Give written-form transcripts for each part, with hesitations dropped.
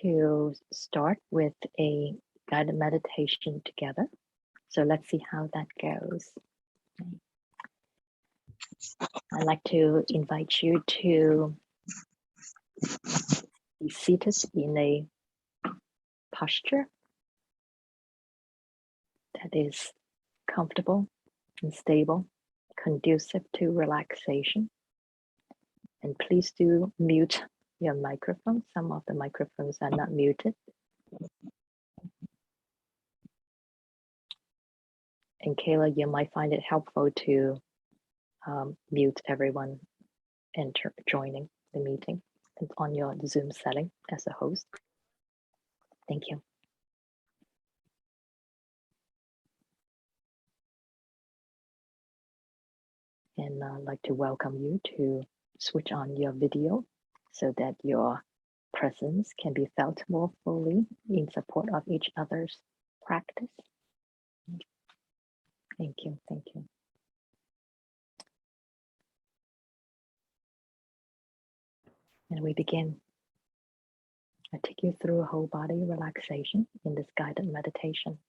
to start with a guided meditation together. So let's see how that goes. I'd like to invite you to be seated in a posture that is comfortable and stable, conducive to relaxation. And please do mute your microphone. Some of the microphones are not muted. And Kayla, you might find it helpful to mute everyone joining the meeting on your Zoom setting as a host. Thank you. And I'd like to welcome you to switch on your video so that your presence can be felt more fully in support of each other's practice. Thank you, thank you. And we begin. I take you through a whole body relaxation in this guided meditation.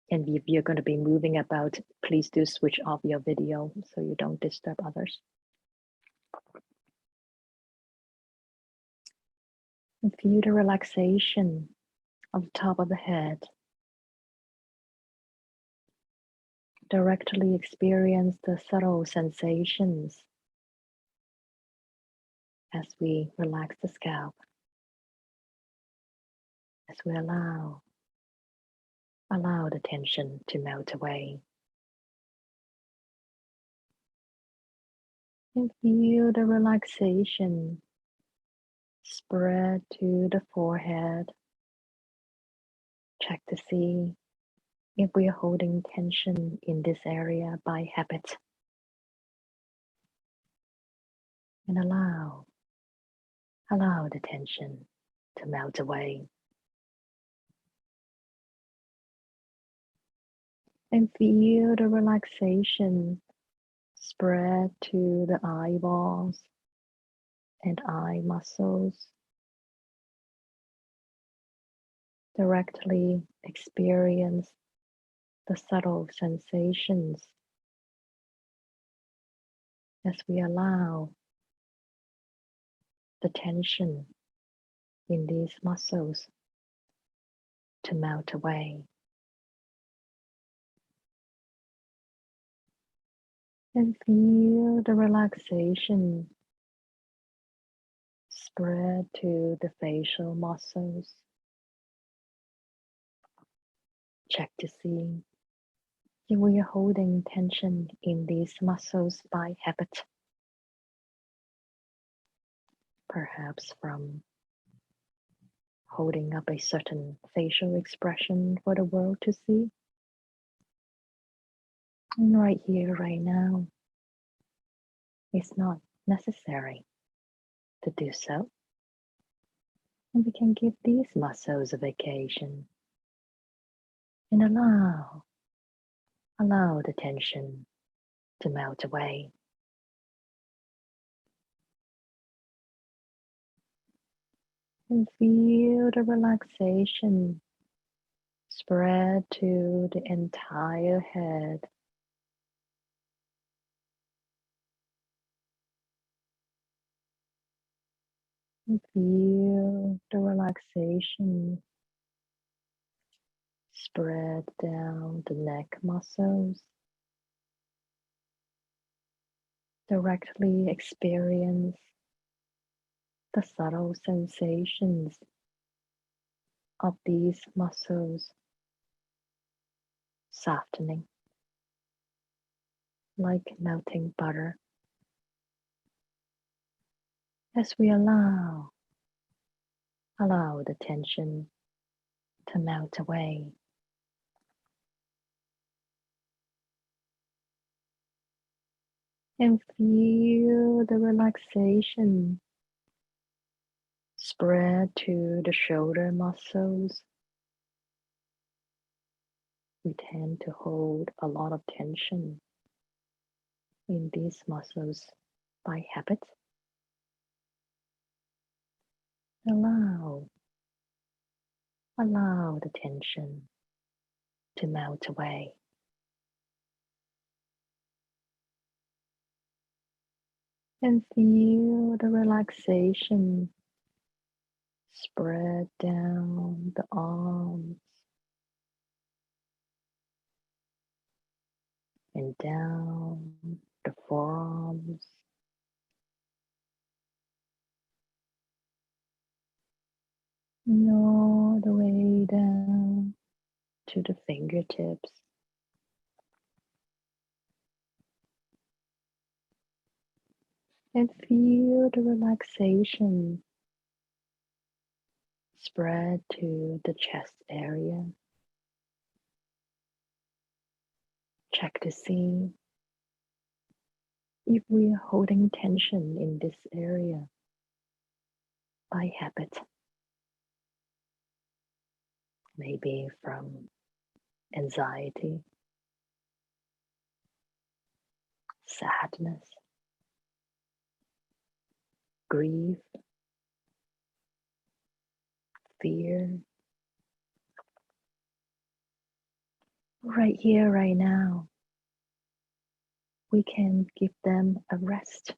And if you're going to be moving about, please do switch off your video so you don't disturb others. And feel the relaxation of the top of the head. Directly experience the subtle sensations as we relax the scalp, as we allow the tension to melt away. And feel the relaxation spread to the forehead. Check to see if we are holding tension in this area by habit. And allow the tension to melt away. And feel the relaxation spread to the eyeballs and eye muscles. Directly experience the subtle sensations as we allow the tension in these muscles to melt away. And feel the relaxation spread to the facial muscles. Check to see if we are holding tension in these muscles by habit. Perhaps from holding up a certain facial expression for the world to see. And right here, right now, it's not necessary to do so. And we can give these muscles a vacation and allow the tension to melt away. And feel the relaxation spread to the entire head. And feel the relaxation spread down the neck muscles. Directly experience the subtle sensations of these muscles softening like melting butter as we allow the tension to melt away. And feel the relaxation spread to the shoulder muscles. we tend to hold a lot of tension in these muscles by habit. Allow the tension to melt away. And feel the relaxation spread down the arms and down the forearms, and all the way down to the fingertips. And feel the relaxation spread to the chest area. Check to see if we are holding tension in this area by habit, maybe from anxiety, sadness, grief, fear. Right here, right now, we can give them a rest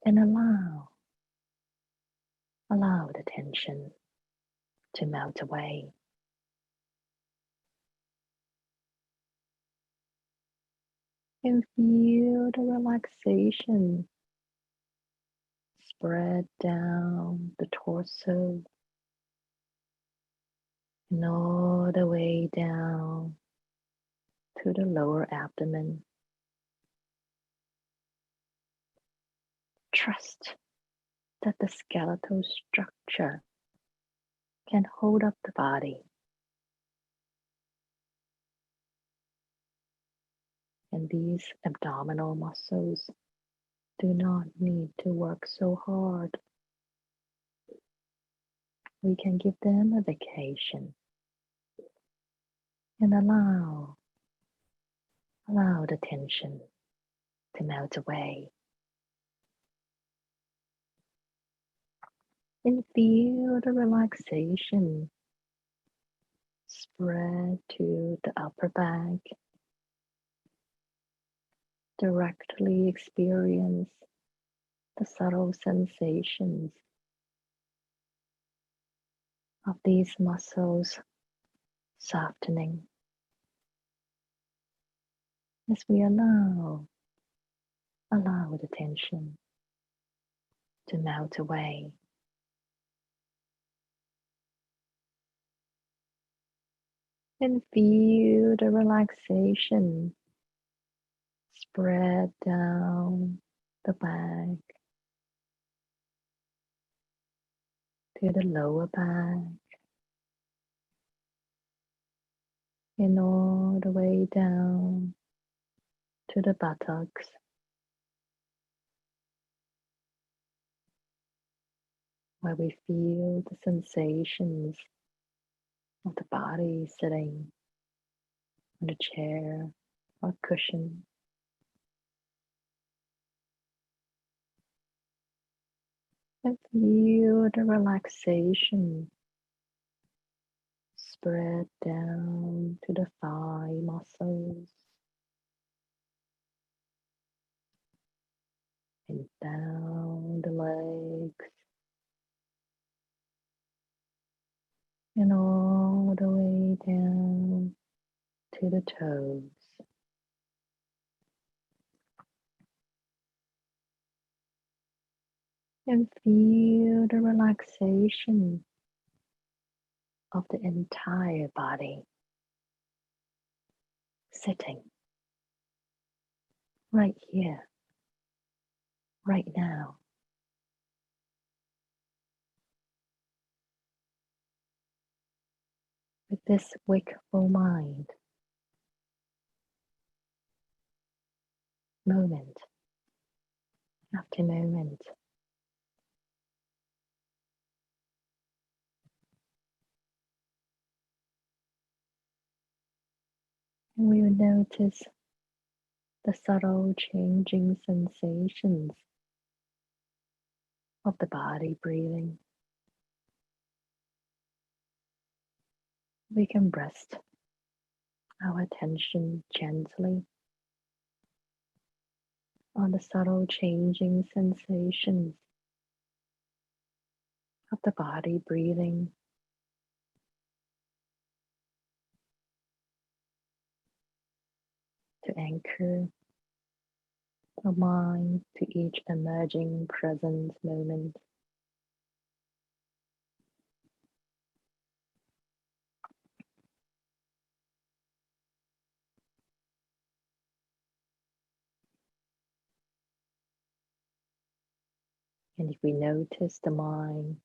and allow the tension to melt away. And feel the relaxation spread down the torso and all the way down to the lower abdomen. Trust that the skeletal structure can hold up the body, and these abdominal muscles do not need to work so hard. We can give them a vacation and allow the tension to melt away. And feel the relaxation spread to the upper back. Directly experience the subtle sensations of these muscles softening as we allow the tension to melt away. And feel the relaxation spread down the back to the lower back and all the way down to the buttocks. Where we feel the sensations of the body sitting on a chair or cushion. And feel the relaxation spread down to the thigh muscles and down the legs and all the way down to the toes. And feel the relaxation of the entire body sitting right here, right now. With this wakeful mind, moment after moment, And we will notice the subtle changing sensations of the body breathing. We can rest our attention gently on the subtle changing sensations of the body breathing. To anchor the mind to each emerging present moment. And if we notice the mind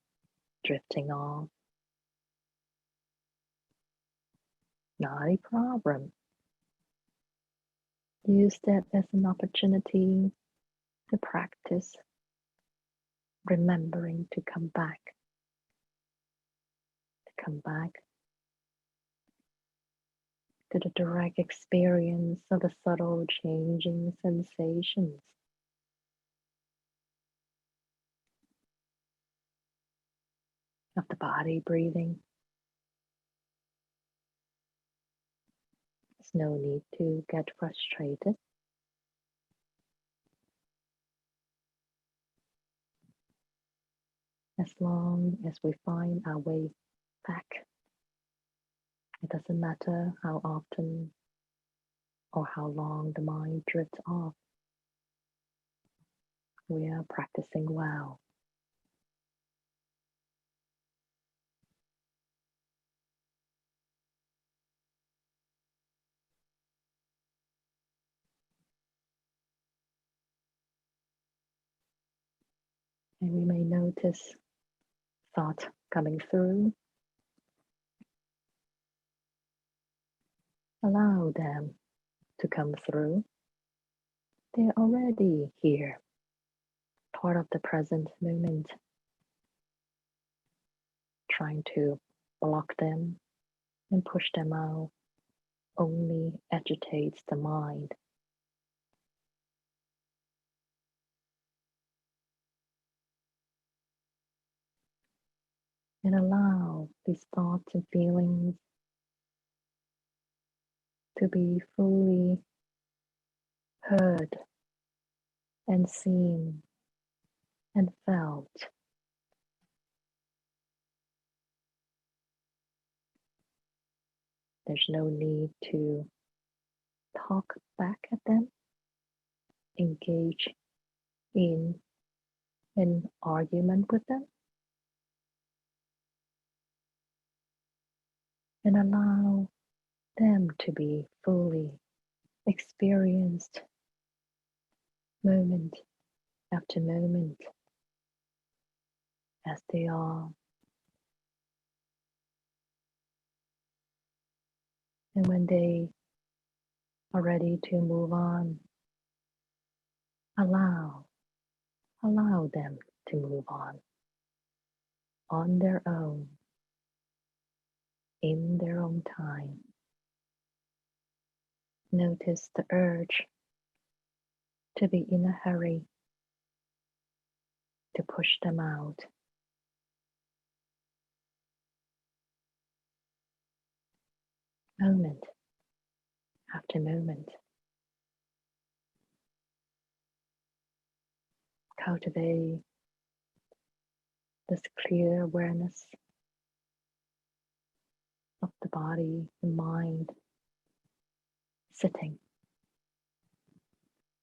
drifting off, not a problem. Use that as an opportunity to practice remembering to come back to the direct experience of the subtle changing sensations of the body breathing. There's no need to get frustrated. As long as we find our way back, it doesn't matter how often or how long the mind drifts off. We are practicing well. And we may notice thoughts coming through. Allow them to come through. They're already here, part of the present moment. Trying to block them and push them out only agitates the mind. And allow these thoughts and feelings to be fully heard and seen and felt. There's no need to talk back at them, engage in an argument with them, and allow them to be fully experienced moment after moment as they are. And when they are ready to move allow them to move on their own, in their own time. Notice the urge to be in a hurry, to push them out. Moment after moment. Cultivate this clear awareness of the body and mind sitting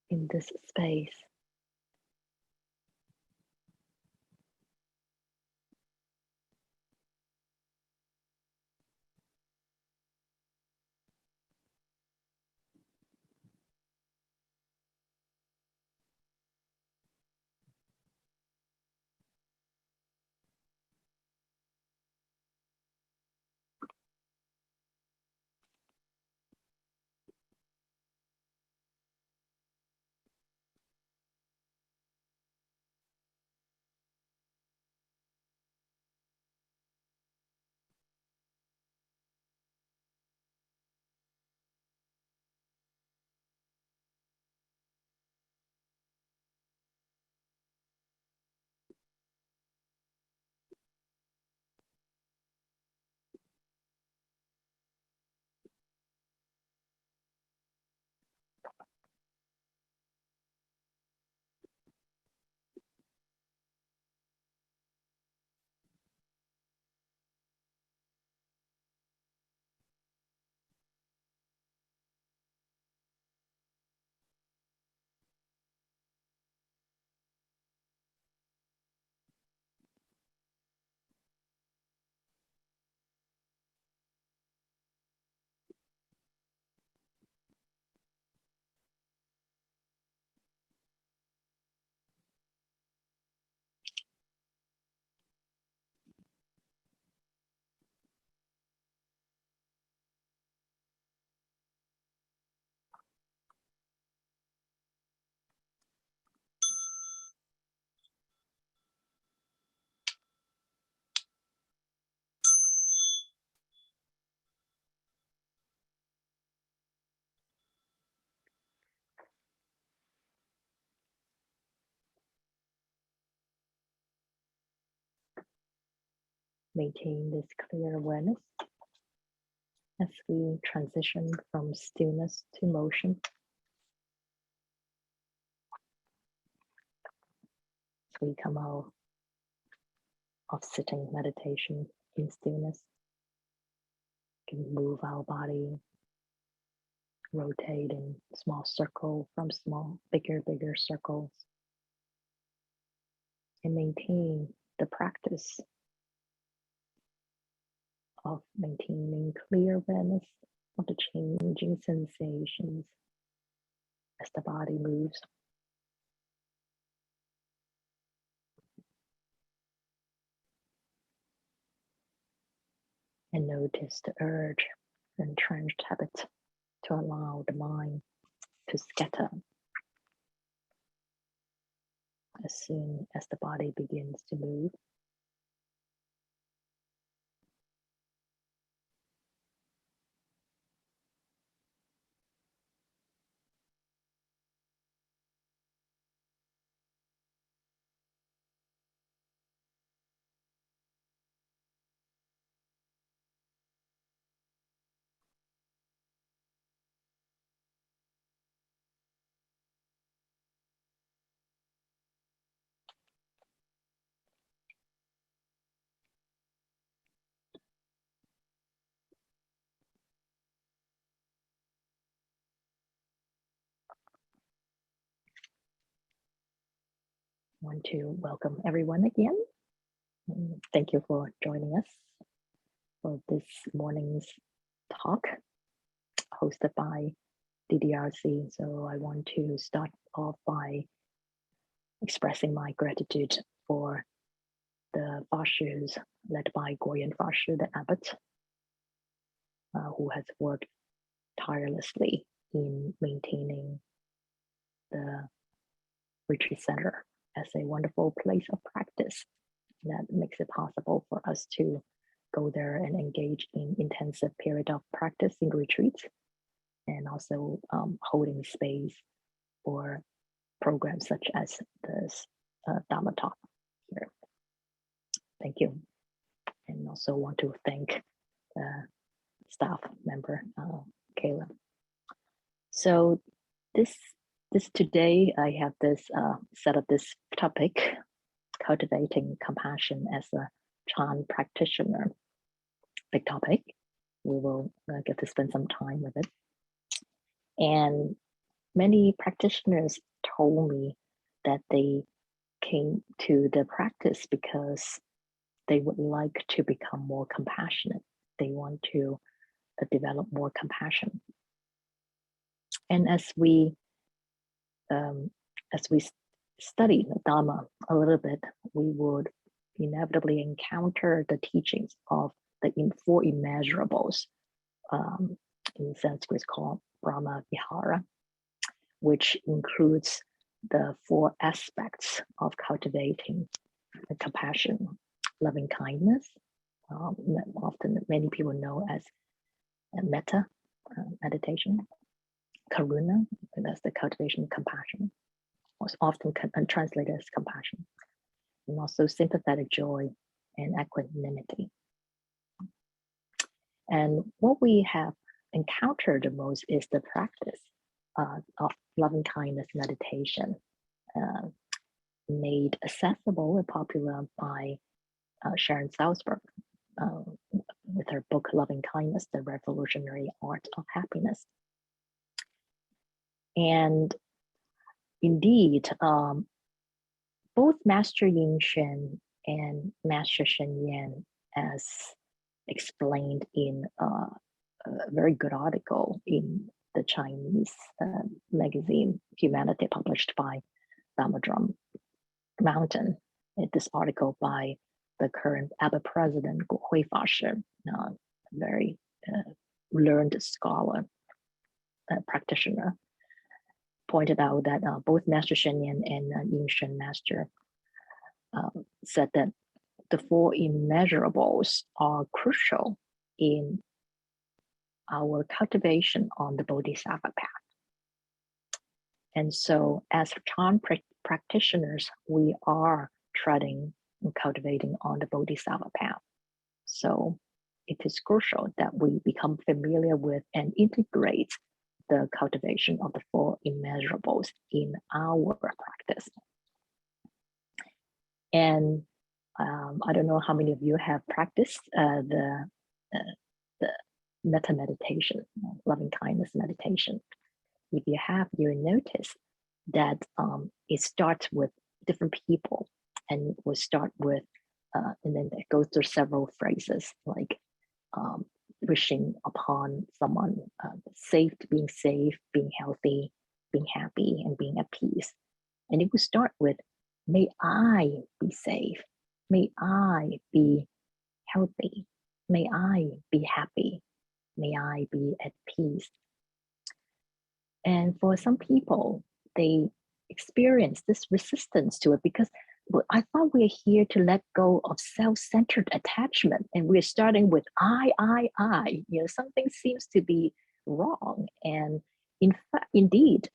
in this space. Maintain this clear awareness as we transition from stillness to motion. As we come out of sitting meditation in stillness, we can move our body, rotate in small circle from small, bigger circles, and maintain the practice of maintaining clear awareness of the changing sensations as the body moves. And notice the urge and entrenched habit to allow the mind to scatter as soon as the body begins to move. I want to welcome everyone again. Thank you for joining us for this morning's talk hosted by DDRC. So I want to start off by expressing my gratitude for the Fashus led by Goyen Fashu, the abbot, who has worked tirelessly in maintaining the retreat center as a wonderful place of practice that makes it possible for us to go there and engage in intensive period of practice in retreats, and also holding space for programs such as this Dharma talk here. Thank you. And also want to thank the staff member, Kayla. So this today, I have this set up this topic, cultivating compassion as a Chan practitioner. Big topic. We will get to spend some time with it. And many practitioners told me that they came to the practice because they would like to become more compassionate. They want to develop more compassion. And as we study the Dharma a little bit, we would inevitably encounter the teachings of the four immeasurables, in Sanskrit called Brahma Vihara, which includes the four aspects of cultivating the compassion, loving kindness, often many people know as metta meditation, karuna, that's the cultivation of compassion, was often translated as compassion, and also sympathetic joy and equanimity. And what we have encountered the most is the practice of loving kindness meditation, made accessible and popular by Sharon Salzberg with her book Loving Kindness, The Revolutionary Art of Happiness. And indeed, both Master Yin Shen and Master Shen Yan, as explained in a very good article in the Chinese magazine Humanity, published by Dharma Mountain. This article by the current Abbot President Guo Hui Fashi, a very learned scholar, practitioner, pointed out that both Master Shen Yan and Yin Shen Master said that the four immeasurables are crucial in our cultivation on the Bodhisattva path. And so as Chan practitioners, we are treading and cultivating on the Bodhisattva path. So it is crucial that we become familiar with and integrate the cultivation of the four immeasurables in our practice. And I don't know how many of you have practiced the metta meditation, loving kindness meditation. If you have, you notice that it starts with different people, and we start with, and then it goes through several phrases like wishing upon someone being safe, being healthy, being happy, and being at peace. And it will start with, may I be safe, may I be healthy, may I be happy, may I be at peace. And for some people, they experience this resistance to it because, well, I thought we're here to let go of self-centered attachment, and we're starting with I. You know, something seems to be wrong. And in fact, indeed,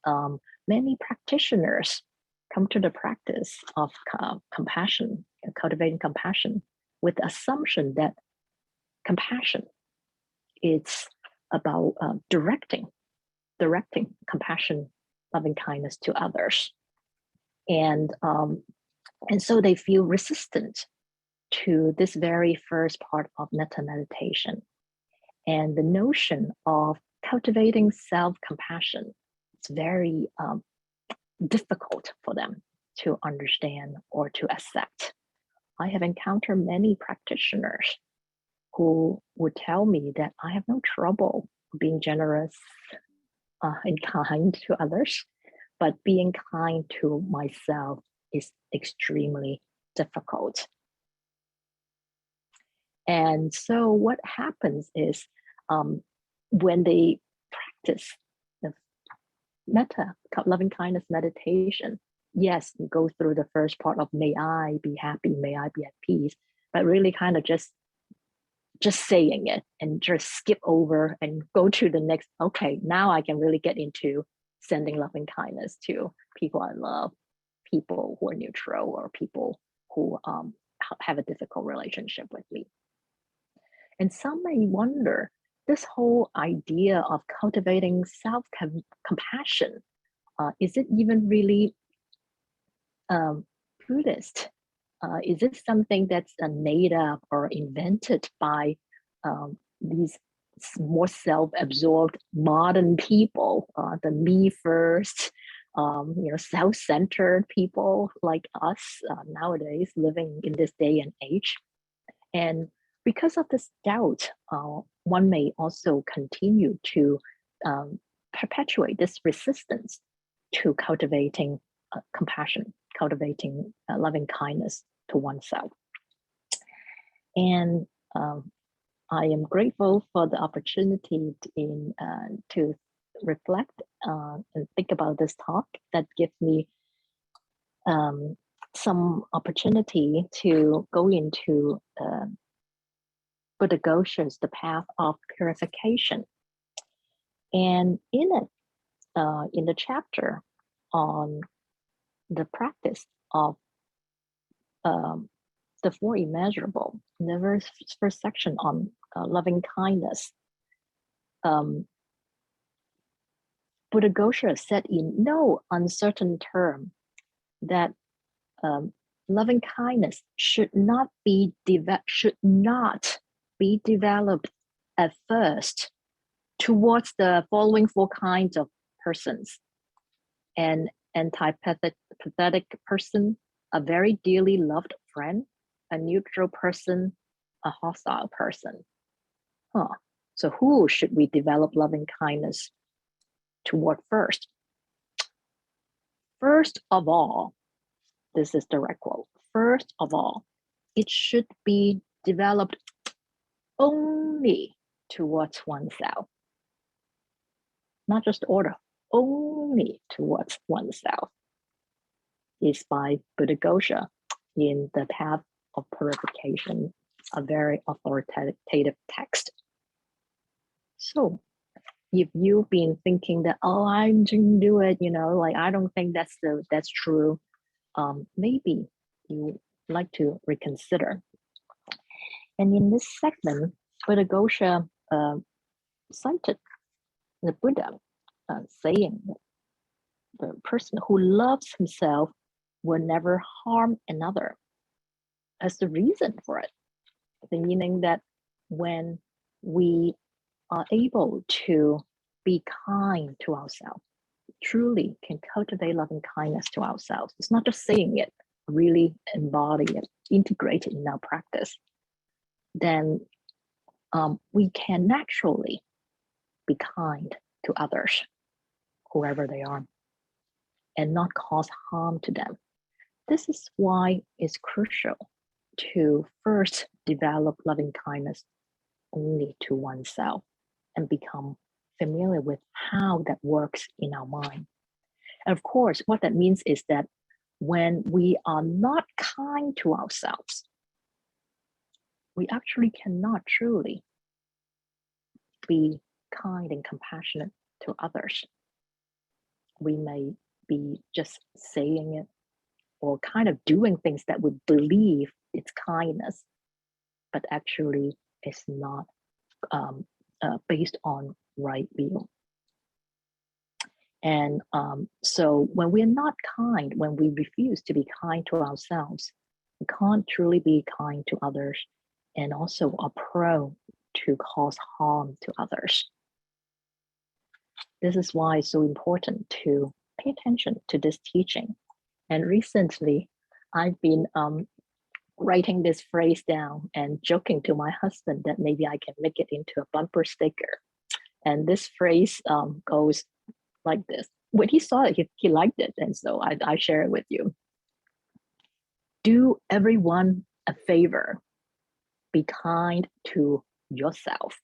many practitioners come to the practice of compassion, cultivating compassion, with the assumption that compassion is about directing compassion, loving kindness to others. And so they feel resistant to this very first part of metta meditation. And the notion of cultivating self-compassion, it's very difficult for them to understand or to accept. I have encountered many practitioners who would tell me that I have no trouble being generous and kind to others, but being kind to myself is extremely difficult. And so what happens is when they practice the metta, loving kindness meditation, yes, you go through the first part of may I be happy, may I be at peace, but really kind of just saying it and just skip over and go to the next, okay, now I can really get into sending loving kindness to people I love, people who are neutral, or people who have a difficult relationship with me. And some may wonder, this whole idea of cultivating self-compassion, is it even really Buddhist? Is it something that's made up or invented by these more self-absorbed modern people, the me first, self-centered people like us nowadays living in this day and age? And because of this doubt, one may also continue to perpetuate this resistance to cultivating compassion, cultivating loving kindness to oneself. And I am grateful for the opportunity to reflect and think about this talk that gives me some opportunity to go into Buddha Goshen's The Path of Purification. And in it, in the chapter on the practice of the four immeasurable, in the first section on loving kindness, Buddha-Gosha said in no uncertain term that loving kindness should not be developed at first towards the following four kinds of persons: an antipathetic person, a very dearly loved friend, a neutral person, a hostile person. So who should we develop loving kindness toward first? First of all, this is direct quote, first of all, it should be developed only towards oneself. Not just order, only towards oneself. Is by Buddha-Gosha in The Path of Purification, a very authoritative text. So if you've been thinking that, oh, I didn't do it, like I don't think that's true, maybe you like to reconsider. And in this segment, Buddha-Gosha cited the Buddha saying that the person who loves himself will never harm another. As the reason for it, the meaning that when we are able to be kind to ourselves, truly can cultivate loving kindness to ourselves. It's not just saying it, really embody it, integrate it in our practice. Then we can naturally be kind to others, whoever they are, and not cause harm to them. This is why it's crucial to first develop loving kindness only to oneself and become familiar with how that works in our mind. And of course, what that means is that when we are not kind to ourselves, we actually cannot truly be kind and compassionate to others. We may be just saying it or kind of doing things that we believe it's kindness, but actually it's not based on right view. And so when we're not kind, when we refuse to be kind to ourselves, we can't truly be kind to others, and also are prone to cause harm to others. This is why it's so important to pay attention to this teaching. And recently, I've been writing this phrase down and joking to my husband that maybe I can make it into a bumper sticker. And this phrase goes like this. When he saw it, he liked it, and so I share it with you. Do everyone a favor. Be kind to yourself.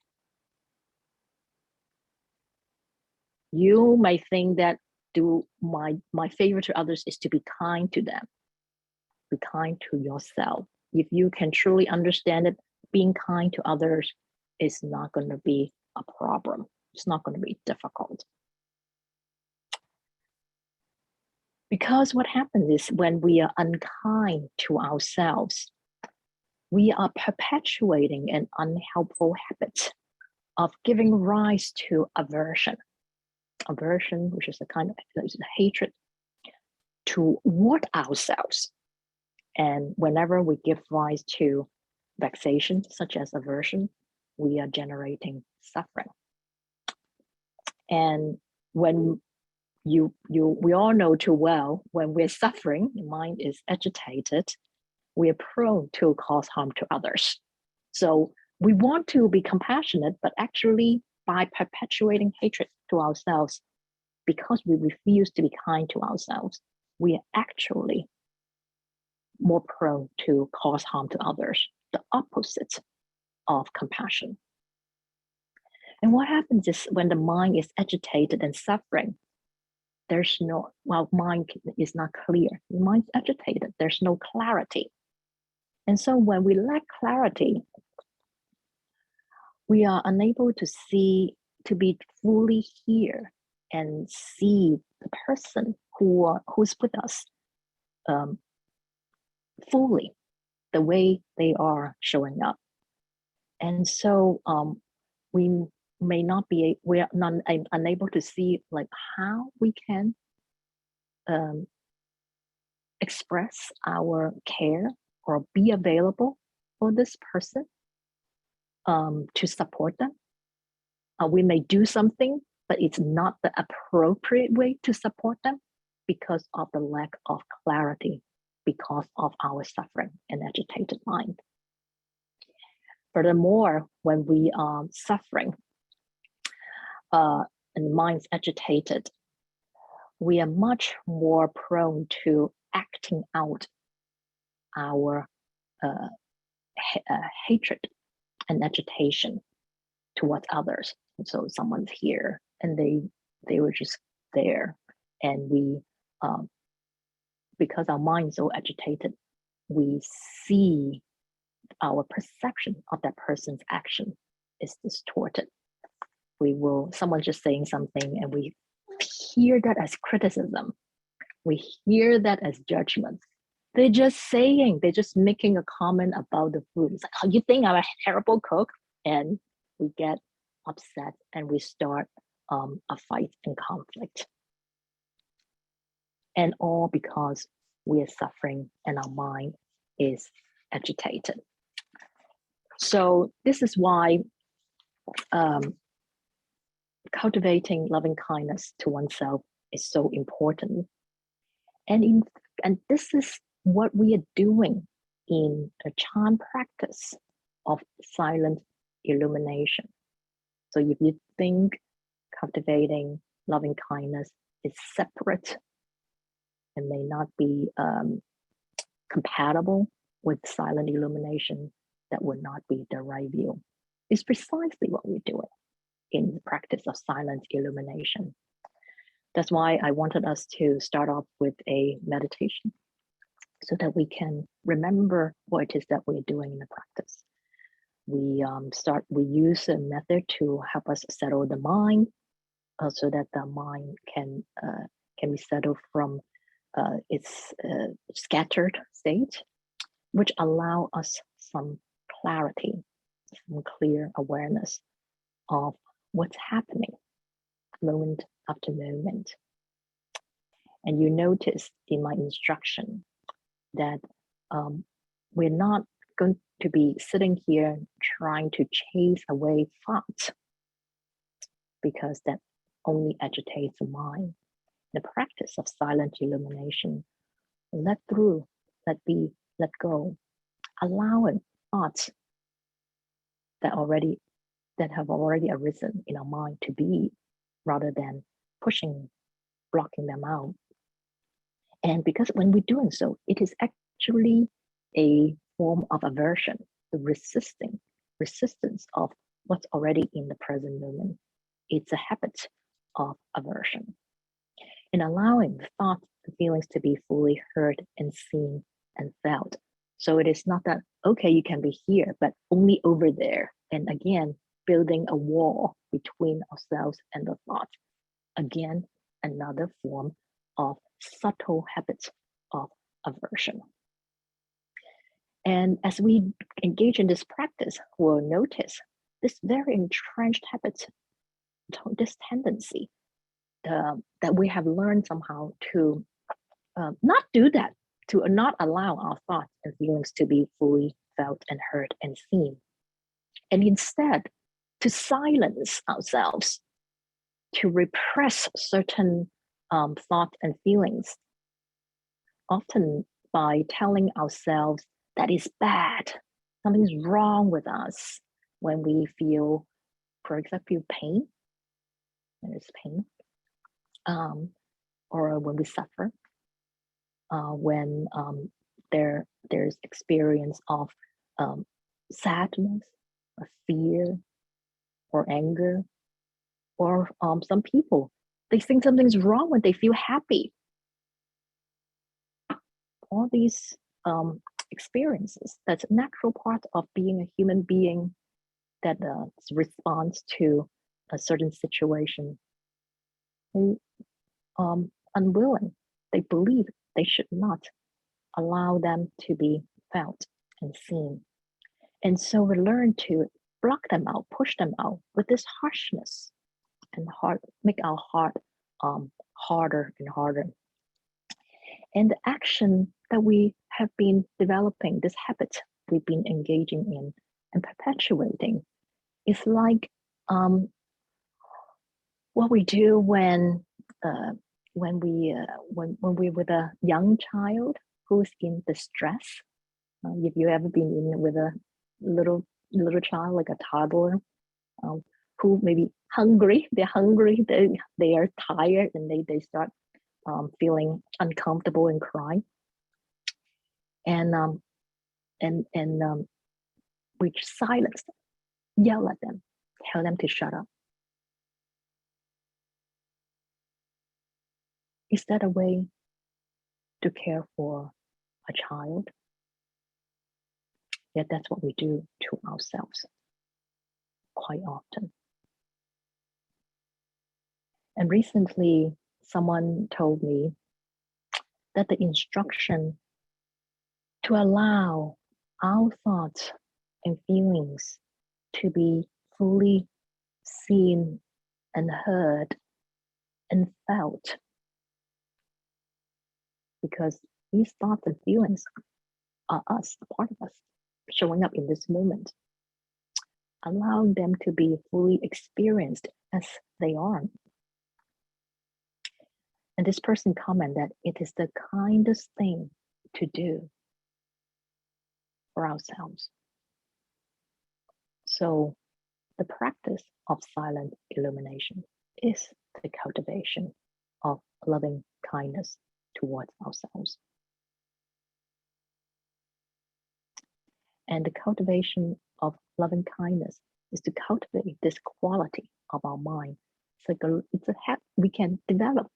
You may think that my favor to others is to be kind to them. Be kind to yourself. If you can truly understand it, being kind to others is not going to be a problem. It's not going to be difficult. Because what happens is when we are unkind to ourselves, we are perpetuating an unhelpful habit of giving rise to aversion. Aversion, which is a kind of hatred toward ourselves. And whenever we give rise to vexation, such as aversion, we are generating suffering. And when we all know too well, when we're suffering, the mind is agitated, we are prone to cause harm to others. So we want to be compassionate, but actually by perpetuating hatred to ourselves, because we refuse to be kind to ourselves, we are actually more prone to cause harm to others, the opposite of compassion. And what happens is when the mind is agitated and suffering, mind is not clear. The mind's agitated, there's no clarity. And so when we lack clarity, we are unable to be fully here and see the person who's with us fully, the way they are showing up. And so we may not be, we are not unable to see like how we can express our care or be available for this person to support them. We may do something, but it's not the appropriate way to support them because of the lack of clarity, because of our suffering and agitated mind. Furthermore, when we are suffering and the mind's agitated, we are much more prone to acting out our hatred and agitation towards others. And so someone's here and they were just there, and we because our mind is so agitated, we see our perception of that person's action is distorted. Someone's just saying something and we hear that as criticism. We hear that as judgment. They're just making a comment about the food. It's like, oh, you think I'm a terrible cook? And we get upset and we start a fight and conflict. And all because we are suffering and our mind is agitated. So this is why cultivating loving kindness to oneself is so important. And this is what we are doing in a Chan practice of silent illumination. So if you think cultivating loving kindness is separate and may not be compatible with silent illumination, that would not be the right view. It's precisely what we're doing in the practice of silent illumination. That's why I wanted us to start off with a meditation so that we can remember what it is that we're doing in the practice. We use a method to help us settle the mind so that the mind can be settled from its scattered state, which allow us some clarity, some clear awareness of what's happening moment after moment. And you notice in my instruction that we're not going to be sitting here trying to chase away thoughts, because that only agitates the mind. The practice of silent illumination, let through, let be, let go, allowing thoughts that have already arisen in our mind to be, rather than blocking them out. And because when we're doing so, it is actually a form of aversion, the resistance of what's already in the present moment. It's a habit of aversion. In allowing thoughts and feelings to be fully heard and seen and felt. So it is not that, okay, you can be here, but only over there. And again, building a wall between ourselves and the thought. Again, another form of subtle habits of aversion. And as we engage in this practice, we'll notice this very entrenched habit, this tendency that we have learned somehow to not do that, to not allow our thoughts and feelings to be fully felt and heard and seen. And instead, to silence ourselves, to repress certain thoughts and feelings, often by telling ourselves that is bad, something's wrong with us. When we feel, for example, pain, there's pain, or when we suffer, when there's experience of sadness, or fear, or anger, or some people, they think something's wrong when they feel happy. All these experiences, that's a natural part of being a human being that responds to a certain situation. They unwilling, they believe they should not allow them to be felt and seen. And so we learn to block them out, push them out with this harshness and make our heart harder and harder. And the action that we have been developing, this habit we've been engaging in and perpetuating, is like what we do when we're with a young child who's in distress. If you ever been in with a little child, like a toddler, who may be hungry, they are tired, and they start feeling uncomfortable and crying, and we silence them, yell at them, tell them to shut up. Is that a way to care for a child? Yet that's what we do to ourselves quite often. And recently, someone told me that the instruction to allow our thoughts and feelings to be fully seen and heard and felt, because these thoughts and feelings are us, a part of us, showing up in this moment, allowing them to be fully experienced as they are. And this person commented that it is the kindest thing to do for ourselves. So the practice of silent illumination is the cultivation of loving kindness towards ourselves. And the cultivation of loving kindness is to cultivate this quality of our mind. It's a habit. We can develop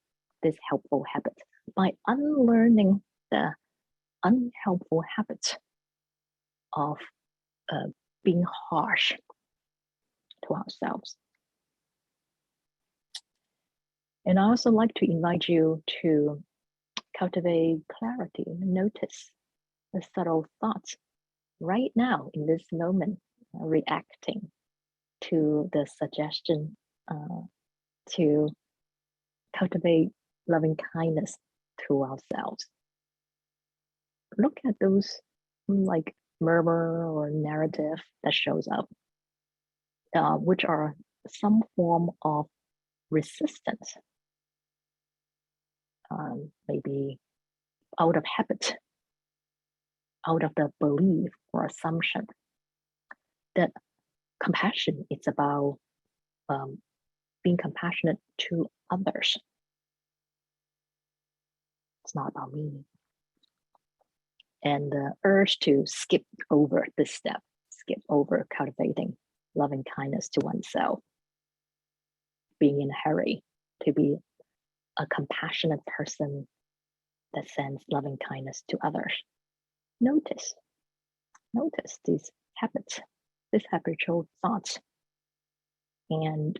this helpful habit by unlearning the unhelpful habits of being harsh to ourselves. And I also like to invite you to cultivate clarity, notice the subtle thoughts right now in this moment, reacting to the suggestion to cultivate loving kindness to ourselves. Look at those like murmur or narrative that shows up, which are some form of resistance, maybe out of habit, out of the belief or assumption that compassion is about being compassionate to others. It's not about me. And the urge to skip over this step, skip over cultivating loving kindness to oneself, being in a hurry to be a compassionate person that sends loving kindness to others. Notice these habits, these habitual thoughts. And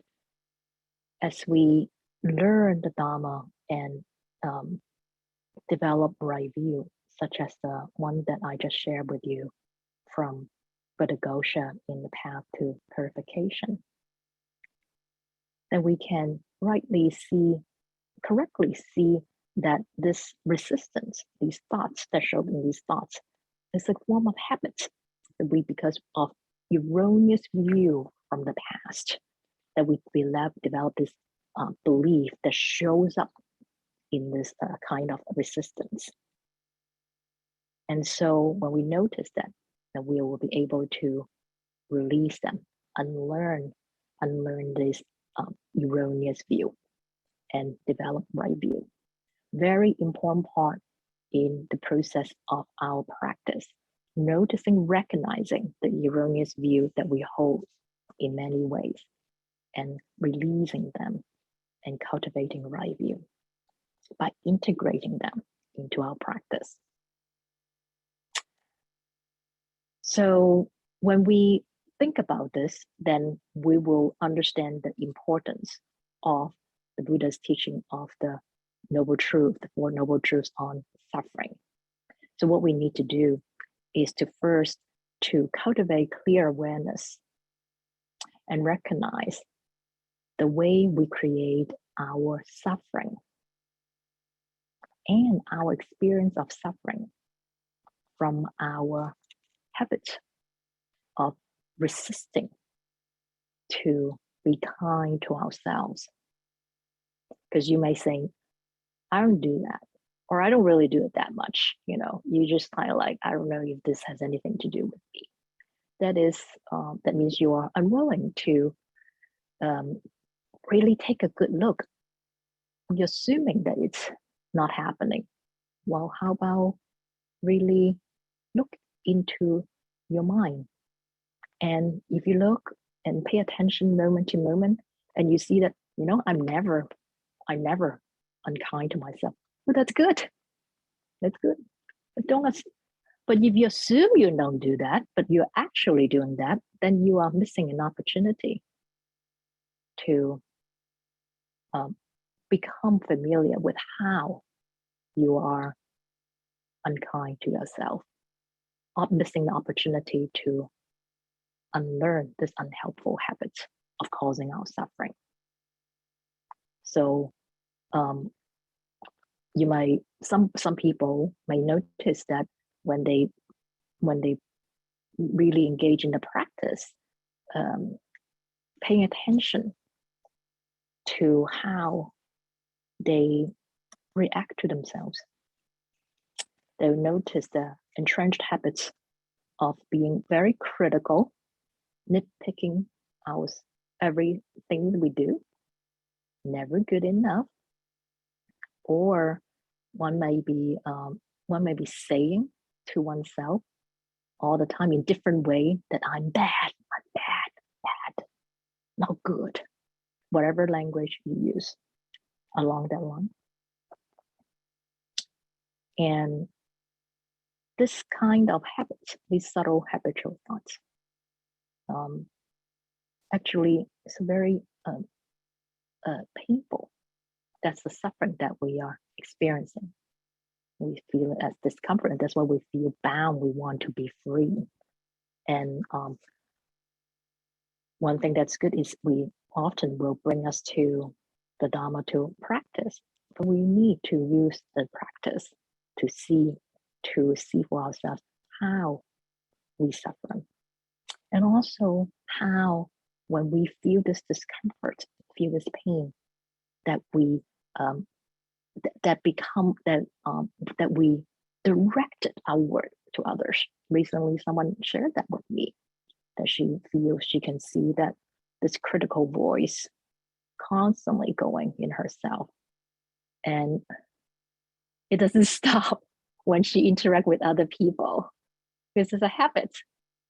as we learn the Dharma and develop right view, such as the one that I just shared with you from Buddha-Gosha in the path to purification, then we can correctly see that this resistance, these thoughts that show up in these thoughts, is a form of habit that because of erroneous view from the past, that we develop this belief that shows up in this kind of resistance. And so when we notice that, then we will be able to release them, unlearn this erroneous view and develop right view. Very important part in the process of our practice, noticing, recognizing the erroneous view that we hold in many ways and releasing them and cultivating right view by integrating them into our practice. So when we think about this, then we will understand the importance of the Buddha's teaching of the Noble Truth, the Four Noble Truths on suffering. So what we need to do is to first to cultivate clear awareness and recognize the way we create our suffering and our experience of suffering from our habit of resisting to be kind to ourselves. Because you may think, I don't do that, or I don't really do it that much. You just kind of like, I don't know if this has anything to do with me. That means you are unwilling to really take a good look. You're assuming that it's not happening. Well, how about really look into your mind? And if you look and pay attention moment to moment, and you see that, I'm never unkind to myself. Well, that's good. That's good. But if you assume you don't do that, but you're actually doing that, then you are missing an opportunity to become familiar with how you are unkind to yourself, or missing the opportunity to unlearn this unhelpful habit of causing our suffering. So some people may notice that when they really engage in the practice, paying attention to how they react to themselves, they'll notice the entrenched habits of being very critical, nitpicking everything we do, never good enough, or one may be saying to oneself all the time in different way that I'm bad, not good, whatever language you use along that line. And this kind of habits, these subtle habitual thoughts, actually is very painful. That's the suffering that we are experiencing. We feel it as discomfort, and that's why we feel bound. We want to be free. And one thing that's good is we often will bring us to the Dharma to practice, but we need to use the practice to see for ourselves how we suffer, and also how when we feel this discomfort, feel this pain, that we that we direct it outward to others. Recently, someone shared that with me, that she feels she can see that this critical voice constantly going in herself, and it doesn't stop when she interacts with other people, because it's a habit.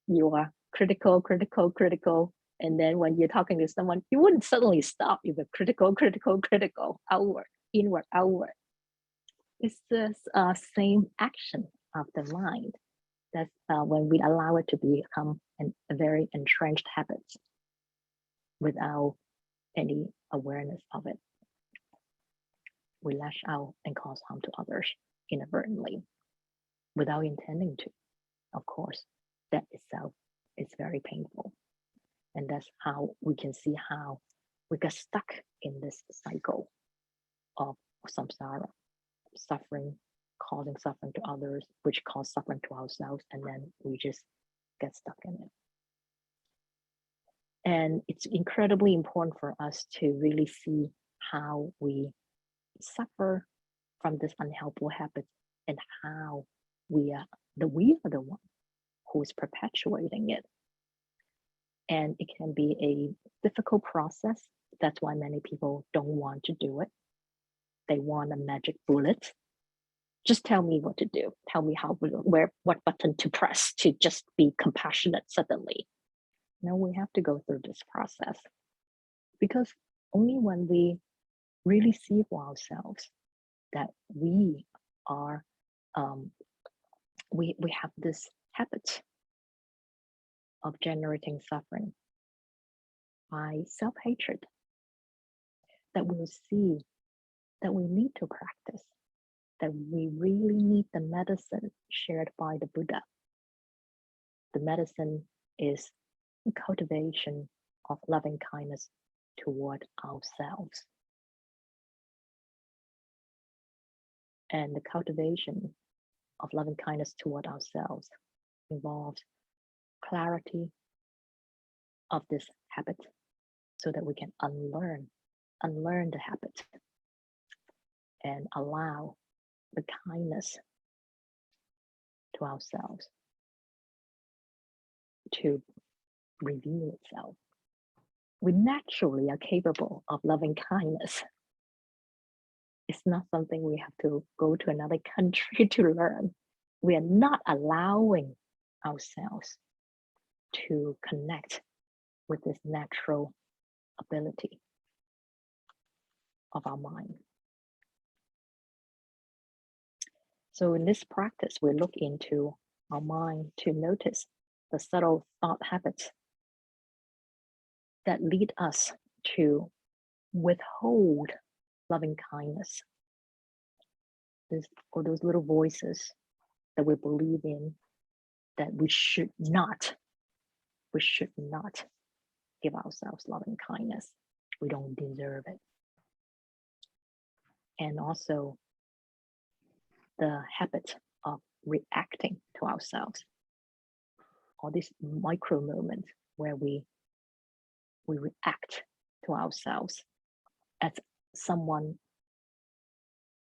You are critical, and then when you're talking to someone, you wouldn't suddenly stop. You were critical, outward, inward, outward. It's this same action of the mind. That's when we allow it to become a very entrenched habit without any awareness of it. We lash out and cause harm to others inadvertently without intending to. Of course, that itself is very painful. And that's how we can see how we get stuck in this cycle of samsara, suffering, causing suffering to others, which cause suffering to ourselves, and then we just get stuck in it. And it's incredibly important for us to really see how we suffer from this unhelpful habit, and how we are the one who's perpetuating it. And it can be a difficult process. That's why many people don't want to do it. They want a magic bullet. Just tell me what to do. Tell me what button to press to just be compassionate suddenly. No, we have to go through this process, because only when we really see for ourselves that we are, we have this habit of generating suffering by self-hatred, that we'll see that we need to practice, that we really need the medicine shared by the Buddha. The medicine is cultivation of loving kindness toward ourselves. And the cultivation of loving kindness toward ourselves involves clarity of this habit so that we can unlearn the habit and allow the kindness to ourselves to reveal itself. We naturally are capable of loving kindness. It's not something we have to go to another country to learn. We are not allowing ourselves to connect with this natural ability of our mind. So in this practice, we look into our mind to notice the subtle thought habits that lead us to withhold loving kindness. Or those little voices that we believe in, that we should not give ourselves loving kindness. We don't deserve it. And also the habit of reacting to ourselves. All these micro moments where we react to ourselves as someone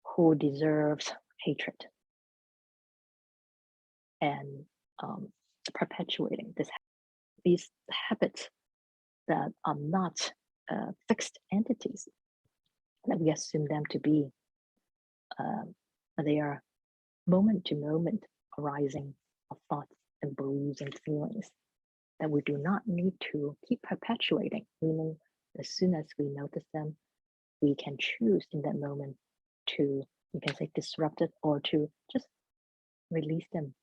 who deserves hatred, and perpetuating these habits that are not fixed entities, that we assume them to be. They are moment to moment arising of thoughts and beliefs and feelings that we do not need to keep perpetuating, meaning as soon as we notice them, we can choose in that moment to, you can say, disrupt it, or to just release them,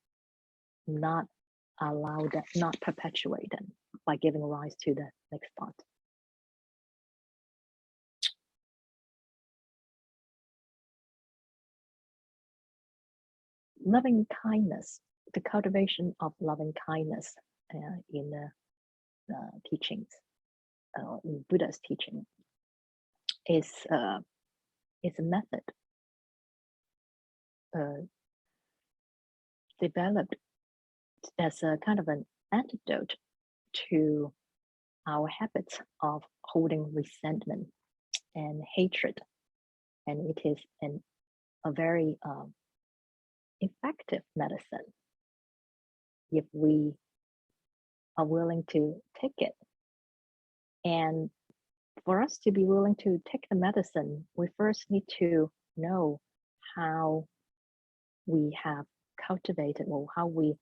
not allow that, not perpetuate them by giving rise to the next thought. Loving kindness, the cultivation of loving kindness in the teachings, in Buddha's teaching, is a method developed as a kind of an antidote to our habits of holding resentment and hatred. And it is a very effective medicine if we are willing to take it. And for us to be willing to take the medicine, we first need to know how we have cultivated, or how we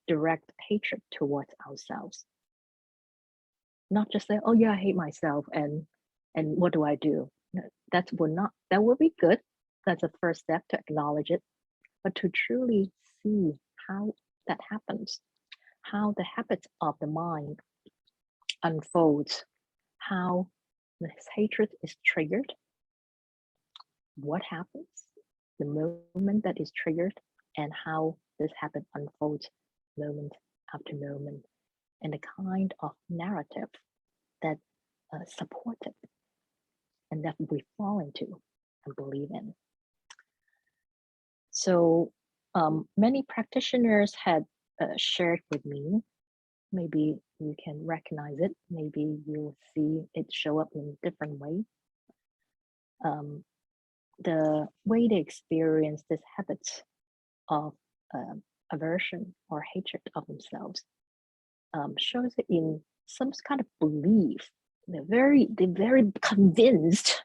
direct hatred towards ourselves. Not just say, oh yeah, I hate myself, and what do I do? That would be good. That's a first step to acknowledge it, but to truly see how that happens, how the habits of the mind unfolds, how this hatred is triggered, what happens the moment that is triggered, and how this habit unfolds moment after moment, and the kind of narrative that support it and that we fall into and believe in. So many practitioners had shared with me, maybe you can recognize it, maybe you'll see it show up in a different way. The way they experience this habit of aversion or hatred of themselves shows it in some kind of belief. They're very convinced.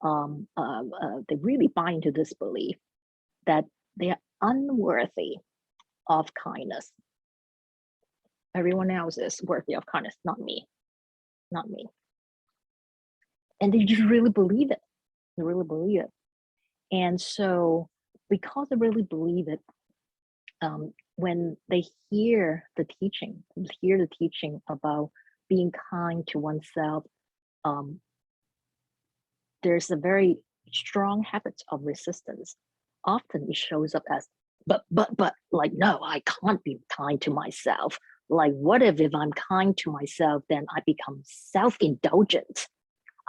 They really buy into this belief that they are unworthy of kindness. Everyone else is worthy of kindness, not me. And they just really believe it. They really believe it. And so because they really believe it, when they hear the teaching about being kind to oneself, there's a very strong habit of resistance. Often it shows up as, but, like, no, I can't be kind to myself. Like, what if I'm kind to myself, then I become self-indulgent?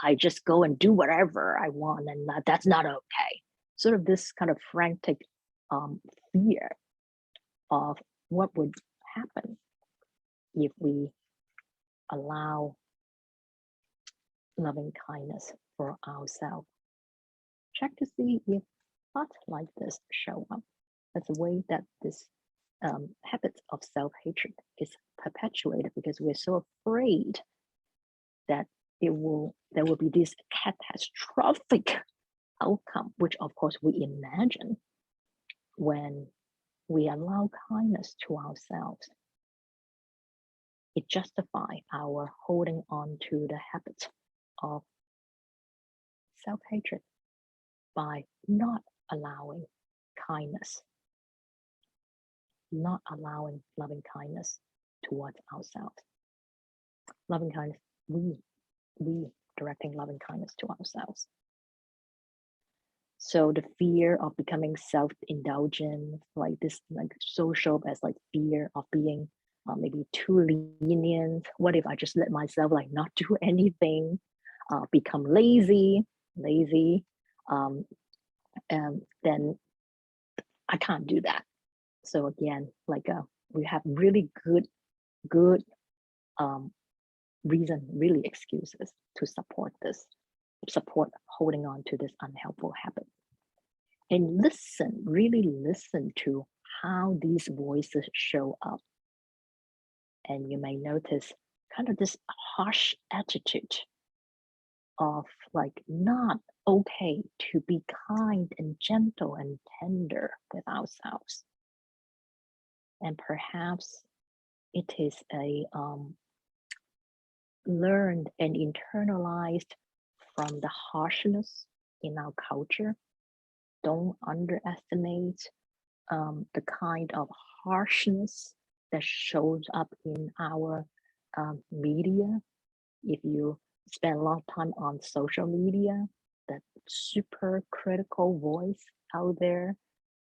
I just go and do whatever I want, and that's not okay. Sort of this kind of frantic fear of what would happen if we allow loving kindness for ourselves. Check to see if thoughts like this show up. That's the way that this habit of self-hatred is perpetuated, because we're so afraid that there will be this catastrophic outcome, which of course we imagine when we allow kindness to ourselves. It justifies our holding on to the habit of self-hatred by not allowing kindness, not allowing loving kindness towards ourselves. Loving kindness, we directing loving kindness to ourselves. So the fear of becoming self-indulgent, like this, like social as like fear of being maybe too lenient. What if I just let myself like not do anything, become lazy, and then I can't do that. So again, like we have really good reason, really excuses to support this, support holding on to this unhelpful habit. And listen, really listen to how these voices show up. And you may notice kind of this harsh attitude of like not okay to be kind and gentle and tender with ourselves. And perhaps it is a learned and internalized from the harshness in our culture. Don't underestimate the kind of harshness that shows up in our media. If you spend a lot of time on social media, that super critical voice out there,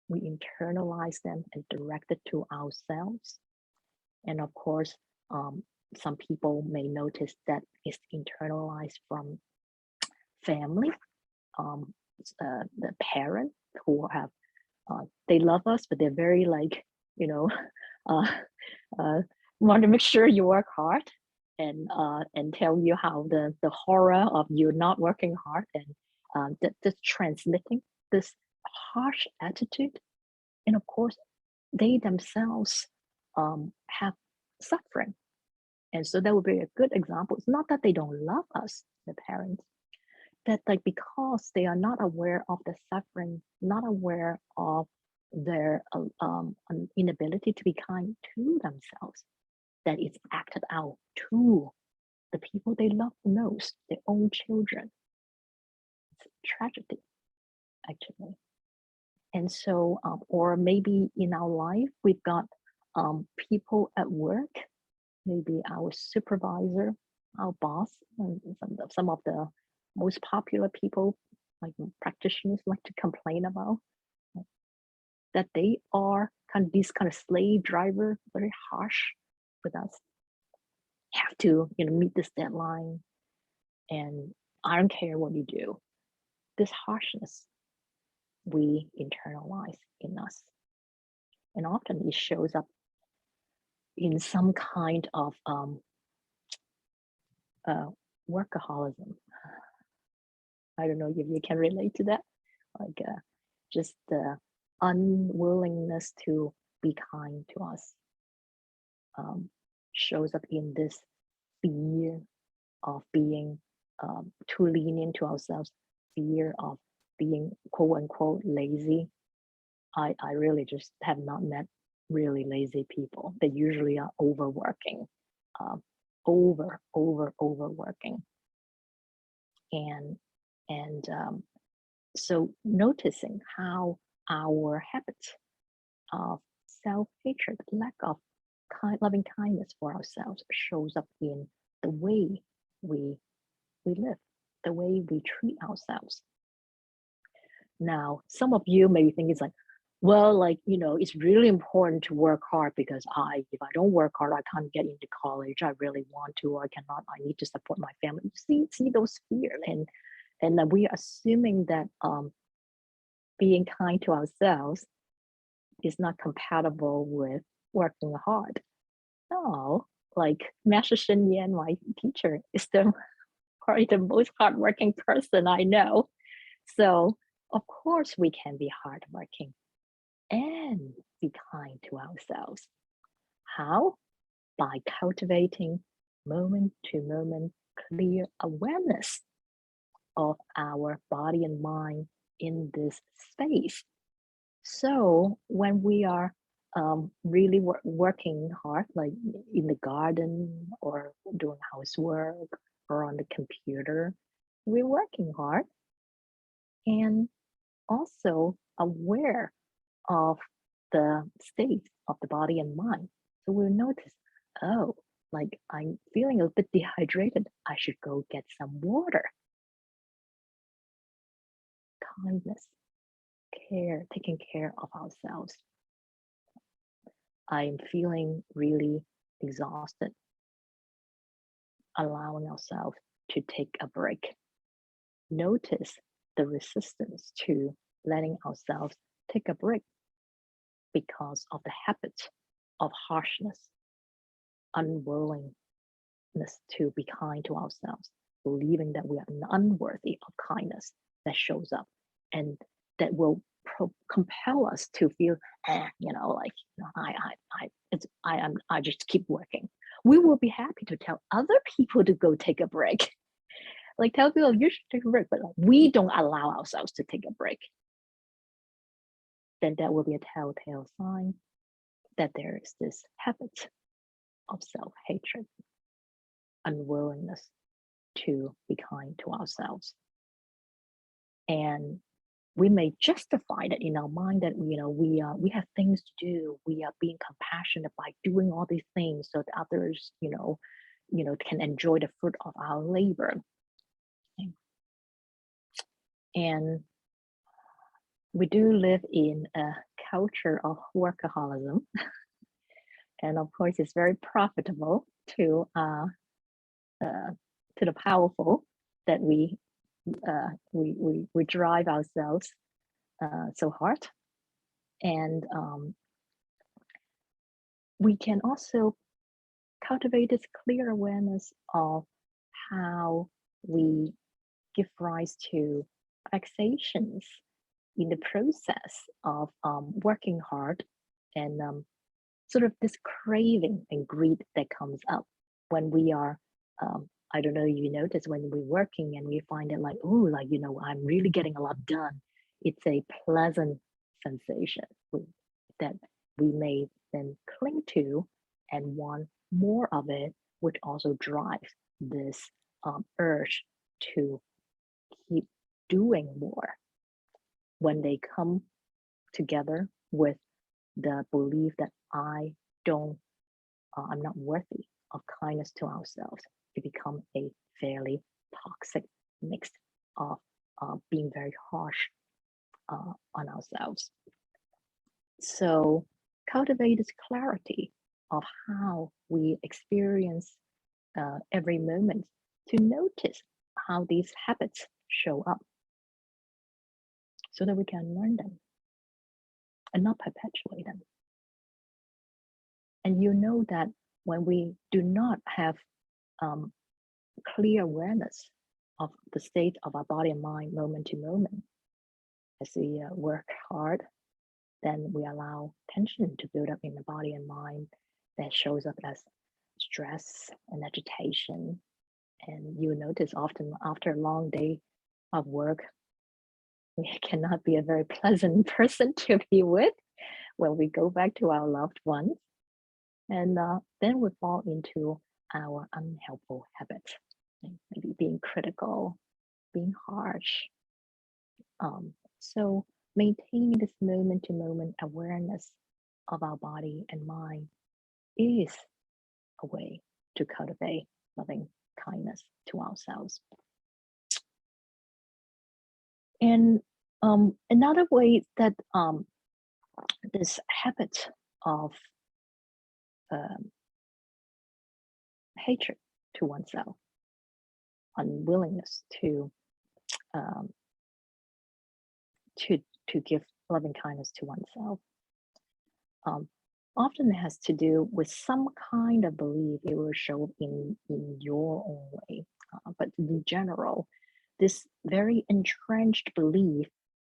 we internalize them and direct it to ourselves. And of course, some people may notice that it's internalized from family, the parent who have, they love us, but they're very like, you know, want to make sure you work hard and tell you how the horror of you not working hard, and just transmitting this harsh attitude. And of course, they themselves have suffering. And so that would be a good example. It's not that they don't love us, the parents, that like because they are not aware of the suffering, not aware of their inability to be kind to themselves, that it's acted out to the people they love the most, their own children. It's a tragedy, actually. And so, or maybe in our life, we've got people at work, maybe our supervisor, our boss, and some of the most popular people, like practitioners, like to complain about, that they are kind of these kind of slave driver, very harsh with us. Have to, meet this deadline, and I don't care what you do. This harshness we internalize in us, and often it shows up in some kind of workaholism. I don't know if you can relate to that, like just the unwillingness to be kind to us shows up in this fear of being too lenient to ourselves, fear of being quote unquote lazy. I really just have not met really lazy people. They usually are overworking, overworking. And so noticing how our habits of self-hatred, lack of loving kindness for ourselves shows up in the way we live, the way we treat ourselves. Now, some of you may think it's like, well, like, it's really important to work hard because if I don't work hard, I can't get into college I really want to, or I cannot, I need to support my family. You see those fears, and then we are assuming that being kind to ourselves is not compatible with working hard. No, like Master Shen Yan, my teacher, is probably the most hardworking person I know. So of course we can be hardworking and be kind to ourselves. How? By cultivating moment to moment clear awareness of our body and mind in this space. So when we are really working hard, like in the garden or doing housework or on the computer, we're working hard and also aware of the state of the body and mind. So we'll notice, oh, like I'm feeling a bit dehydrated. I should go get some water. Kindness, care, taking care of ourselves. I'm feeling really exhausted. Allowing ourselves to take a break. Notice the resistance to letting ourselves take a break because of the habit of harshness, unwillingness to be kind to ourselves, believing that we are unworthy of kindness that shows up and that will compel us to feel, I just keep working. We will be happy to tell other people to go take a break. Like tell people you should take a break, but like, we don't allow ourselves to take a break. Then that will be a telltale sign that there is this habit of self-hatred, unwillingness to be kind to ourselves. And we may justify that in our mind that we have things to do. We are being compassionate by doing all these things so that others, can enjoy the fruit of our labor. And we do live in a culture of workaholism, and of course, it's very profitable to the powerful that we drive ourselves so hard, and we can also cultivate this clear awareness of how we give rise to relaxations in the process of working hard, and sort of this craving and greed that comes up when we are I don't know if you notice when we're working and we find it like, oh, like, I'm really getting a lot done. It's a pleasant sensation that we may then cling to and want more of it, which also drives this urge to keep doing more. When they come together with the belief that I'm not worthy of kindness to ourselves, it becomes a fairly toxic mix of being very harsh on ourselves. So cultivate this clarity of how we experience every moment, to notice how these habits show up so that we can learn them and not perpetuate them. And you know that when we do not have clear awareness of the state of our body and mind moment to moment, as we work hard, then we allow tension to build up in the body and mind that shows up as stress and agitation. And you notice often after a long day of work, we cannot be a very pleasant person to be with when we go back to our loved ones. And then we fall into our unhelpful habits, maybe being critical, being harsh. So maintaining this moment to moment awareness of our body and mind is a way to cultivate loving kindness to ourselves. And another way that this habit of hatred to oneself, unwillingness um, to give loving kindness to oneself, often has to do with some kind of belief. It will show in your own way, but in general, this very entrenched belief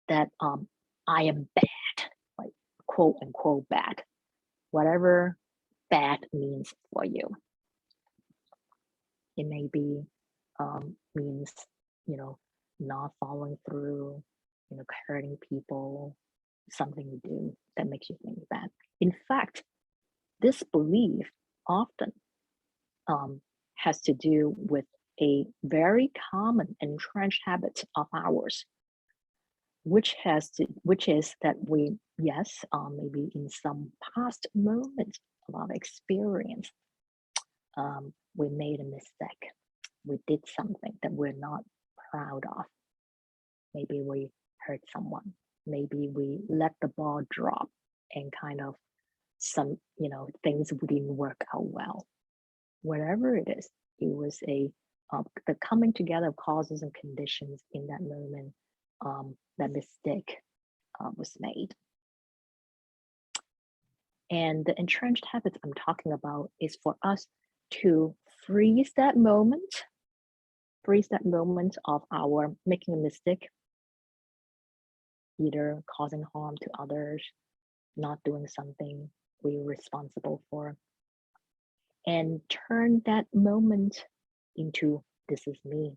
that I am bad, like quote unquote bad, whatever bad means for you. It may be means, not following through, hurting people, something you do that makes you think bad. In fact, this belief often has to do with a very common entrenched habit of ours, which is that we, yes, maybe in some past moment of our experience, we made a mistake. We did something that we're not proud of. Maybe we hurt someone. Maybe we let the ball drop and kind of things didn't work out well. Whatever it is, it was the coming together of causes and conditions in that moment. That mistake was made. And the entrenched habits I'm talking about is for us to freeze that moment of our making a mistake, either causing harm to others, not doing something we're responsible for, and turn that moment into this is me,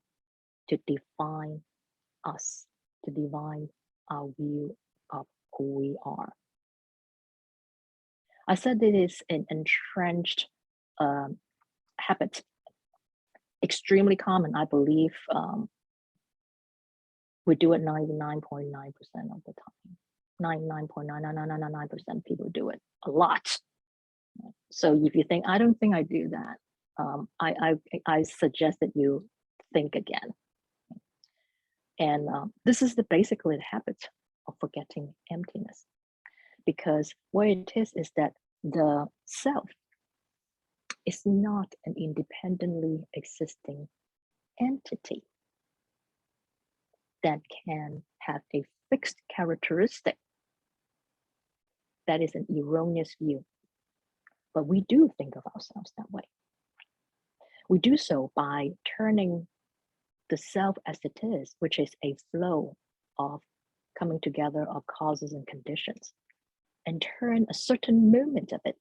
to define us, to define our view of who we are. I said it is an entrenched habit, extremely common. I believe we do it 99.9% of the time. 99.99999% people do it a lot. So if you think, I don't think I do that, I suggest that you think again. And this is basically the habit of forgetting emptiness, because what it is that the self is not an independently existing entity that can have a fixed characteristic. That is an erroneous view. But we do think of ourselves that way. We do so by turning the self as it is, which is a flow of coming together of causes and conditions, and turn a certain moment of it,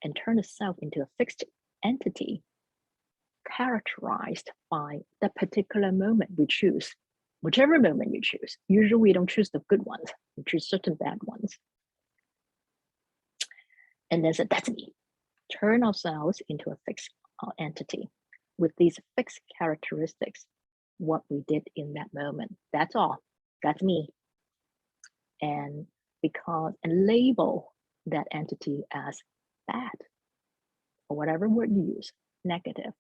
and turn the self into a fixed entity characterized by the particular moment we choose, whichever moment you choose. Usually we don't choose the good ones, we choose certain bad ones. And then say, that's me. Turn ourselves into a fixed entity with these fixed characteristics, what we did in that moment. That's all. That's me. And label that entity as bad, or whatever word you use, negative,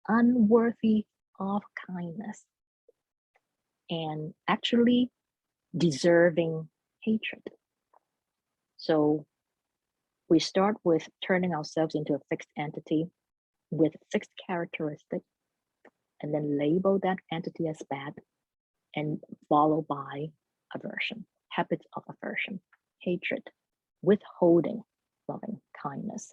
unworthy of kindness, and actually deserving hatred. So we start with turning ourselves into a fixed entity with fixed characteristics, and then label that entity as bad, and followed by aversion, habits of aversion, hatred, withholding loving kindness.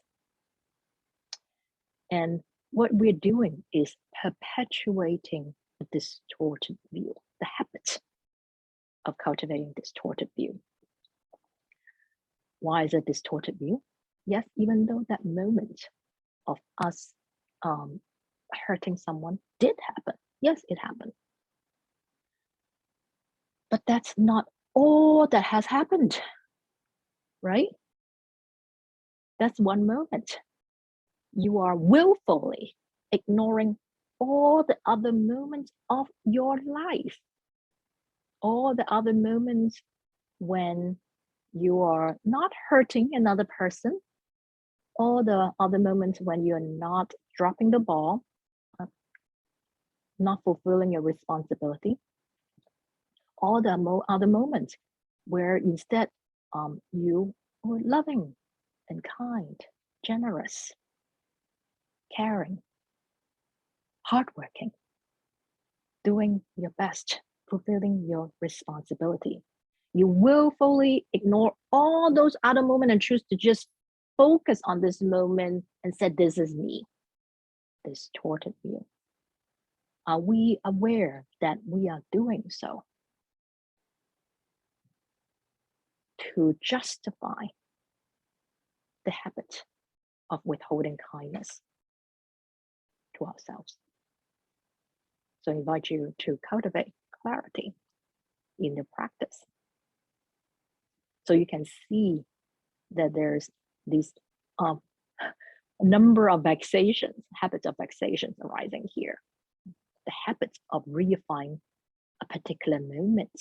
And what we're doing is perpetuating a distorted view, the habit of cultivating distorted view. Why is it distorted view? Yes, even though that moment of us hurting someone did happen. Yes, it happened. But that's not all that has happened, right? That's one moment. You are willfully ignoring all the other moments of your life, all the other moments when you are not hurting another person, all the other moments when you're not dropping the ball, not fulfilling your responsibility, all the other moments where instead you were loving and kind, generous, caring, hardworking, doing your best, fulfilling your responsibility. You willfully ignore all those other moments and choose to just focus on this moment and say, this is me, distorted view. Are we aware that we are doing so to justify the habit of withholding kindness to ourselves? So I invite you to cultivate clarity in the practice. So you can see that there's these number of vexations, habits of vexations arising here. The habits of reifying a particular moment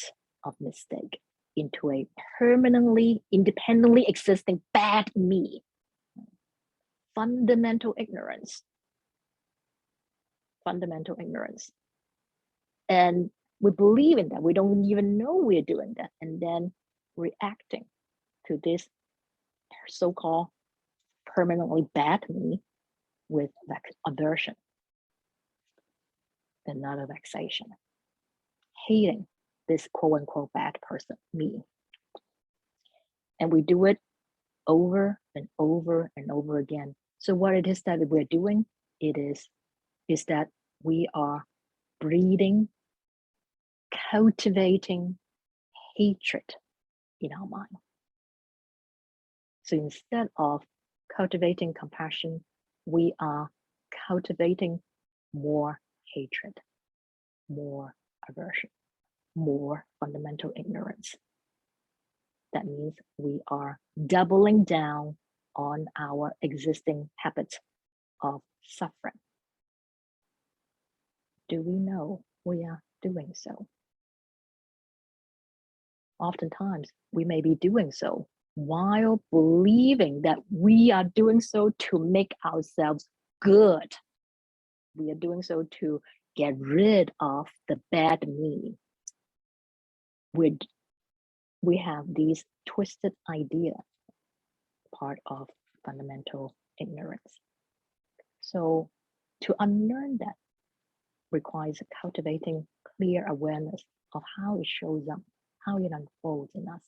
of mistake into a permanently, independently existing bad me. Fundamental ignorance. Fundamental ignorance. And we believe in that. We don't even know we're doing that. And then reacting to this so-called permanently bad me with aversion. Another vexation. Hating this quote unquote bad person, me. And we do it over and over and over again. So what it is that we're doing, is that we are breeding, cultivating hatred in our mind. So instead of cultivating compassion, we are cultivating more hatred, more aversion, more fundamental ignorance. That means we are doubling down on our existing habits of suffering. Do we know we are doing so? Oftentimes, we may be doing so while believing that we are doing so to make ourselves good. We are doing so to get rid of the bad me. We have these twisted ideas, part of fundamental ignorance. So to unlearn that requires cultivating clear awareness of how it shows up, how it unfolds in us.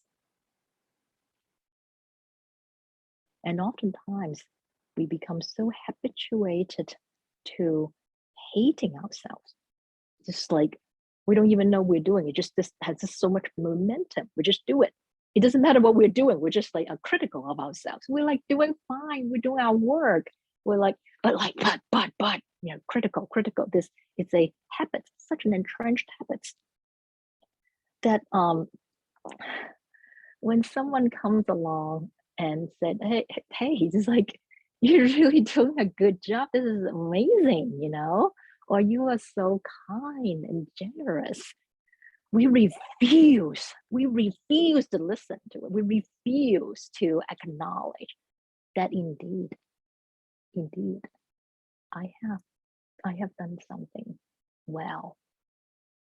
And oftentimes we become so habituated to hating ourselves, just like we don't even know we're doing it. This has just so much momentum. We just do it. It doesn't matter what we're doing. We're just like critical of ourselves. We're like doing fine. We're doing our work. We're like, but, critical. This, it's a habit, such an entrenched habit that when someone comes along and said, hey, it's like, you're really doing a good job. This is amazing, or you are so kind and generous. We refuse to listen to it. We refuse to acknowledge that indeed, I have done something well,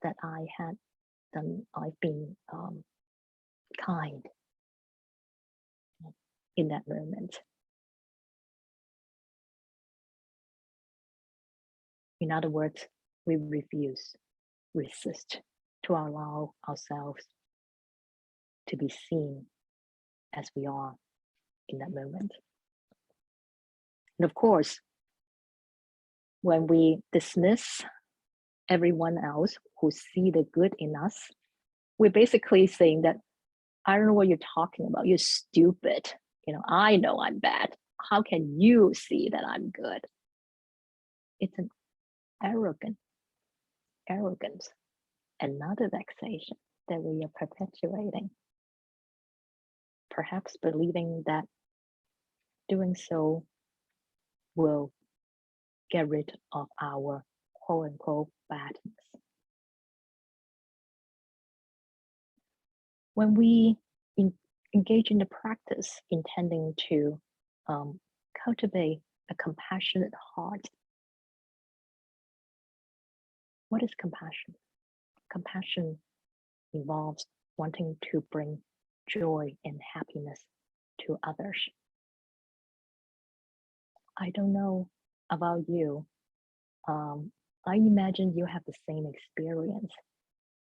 that I've been kind in that moment. In other words, we resist to allow ourselves to be seen as we are in that moment. And of course, when we dismiss everyone else who see the good in us, we're basically saying that, I don't know what you're talking about. You're stupid. I know I'm bad. How can you see that I'm good? It's an arrogance, another vexation that we are perpetuating. Perhaps believing that doing so will get rid of our quote unquote badness. When we engage in the practice intending to cultivate a compassionate heart, what is compassion? Compassion involves wanting to bring joy and happiness to others. I don't know about you. I imagine you have the same experience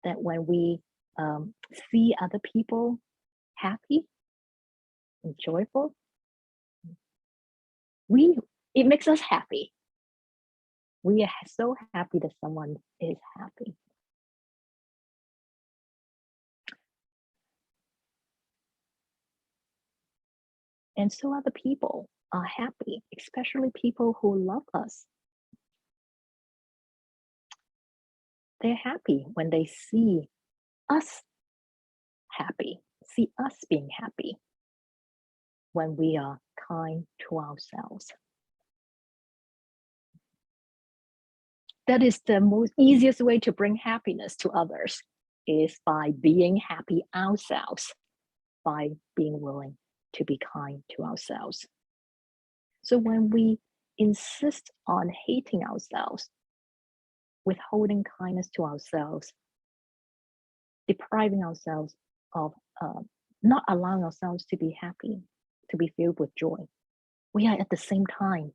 that when we see other people happy and joyful, it makes us happy. We are so happy that someone is happy. And so other people are happy, especially people who love us. They're happy when they see us happy, see us being happy, when we are kind to ourselves. That is the most easiest way to bring happiness to others, is by being happy ourselves, by being willing to be kind to ourselves. So when we insist on hating ourselves, withholding kindness to ourselves, depriving ourselves of not allowing ourselves to be happy, to be filled with joy, we are at the same time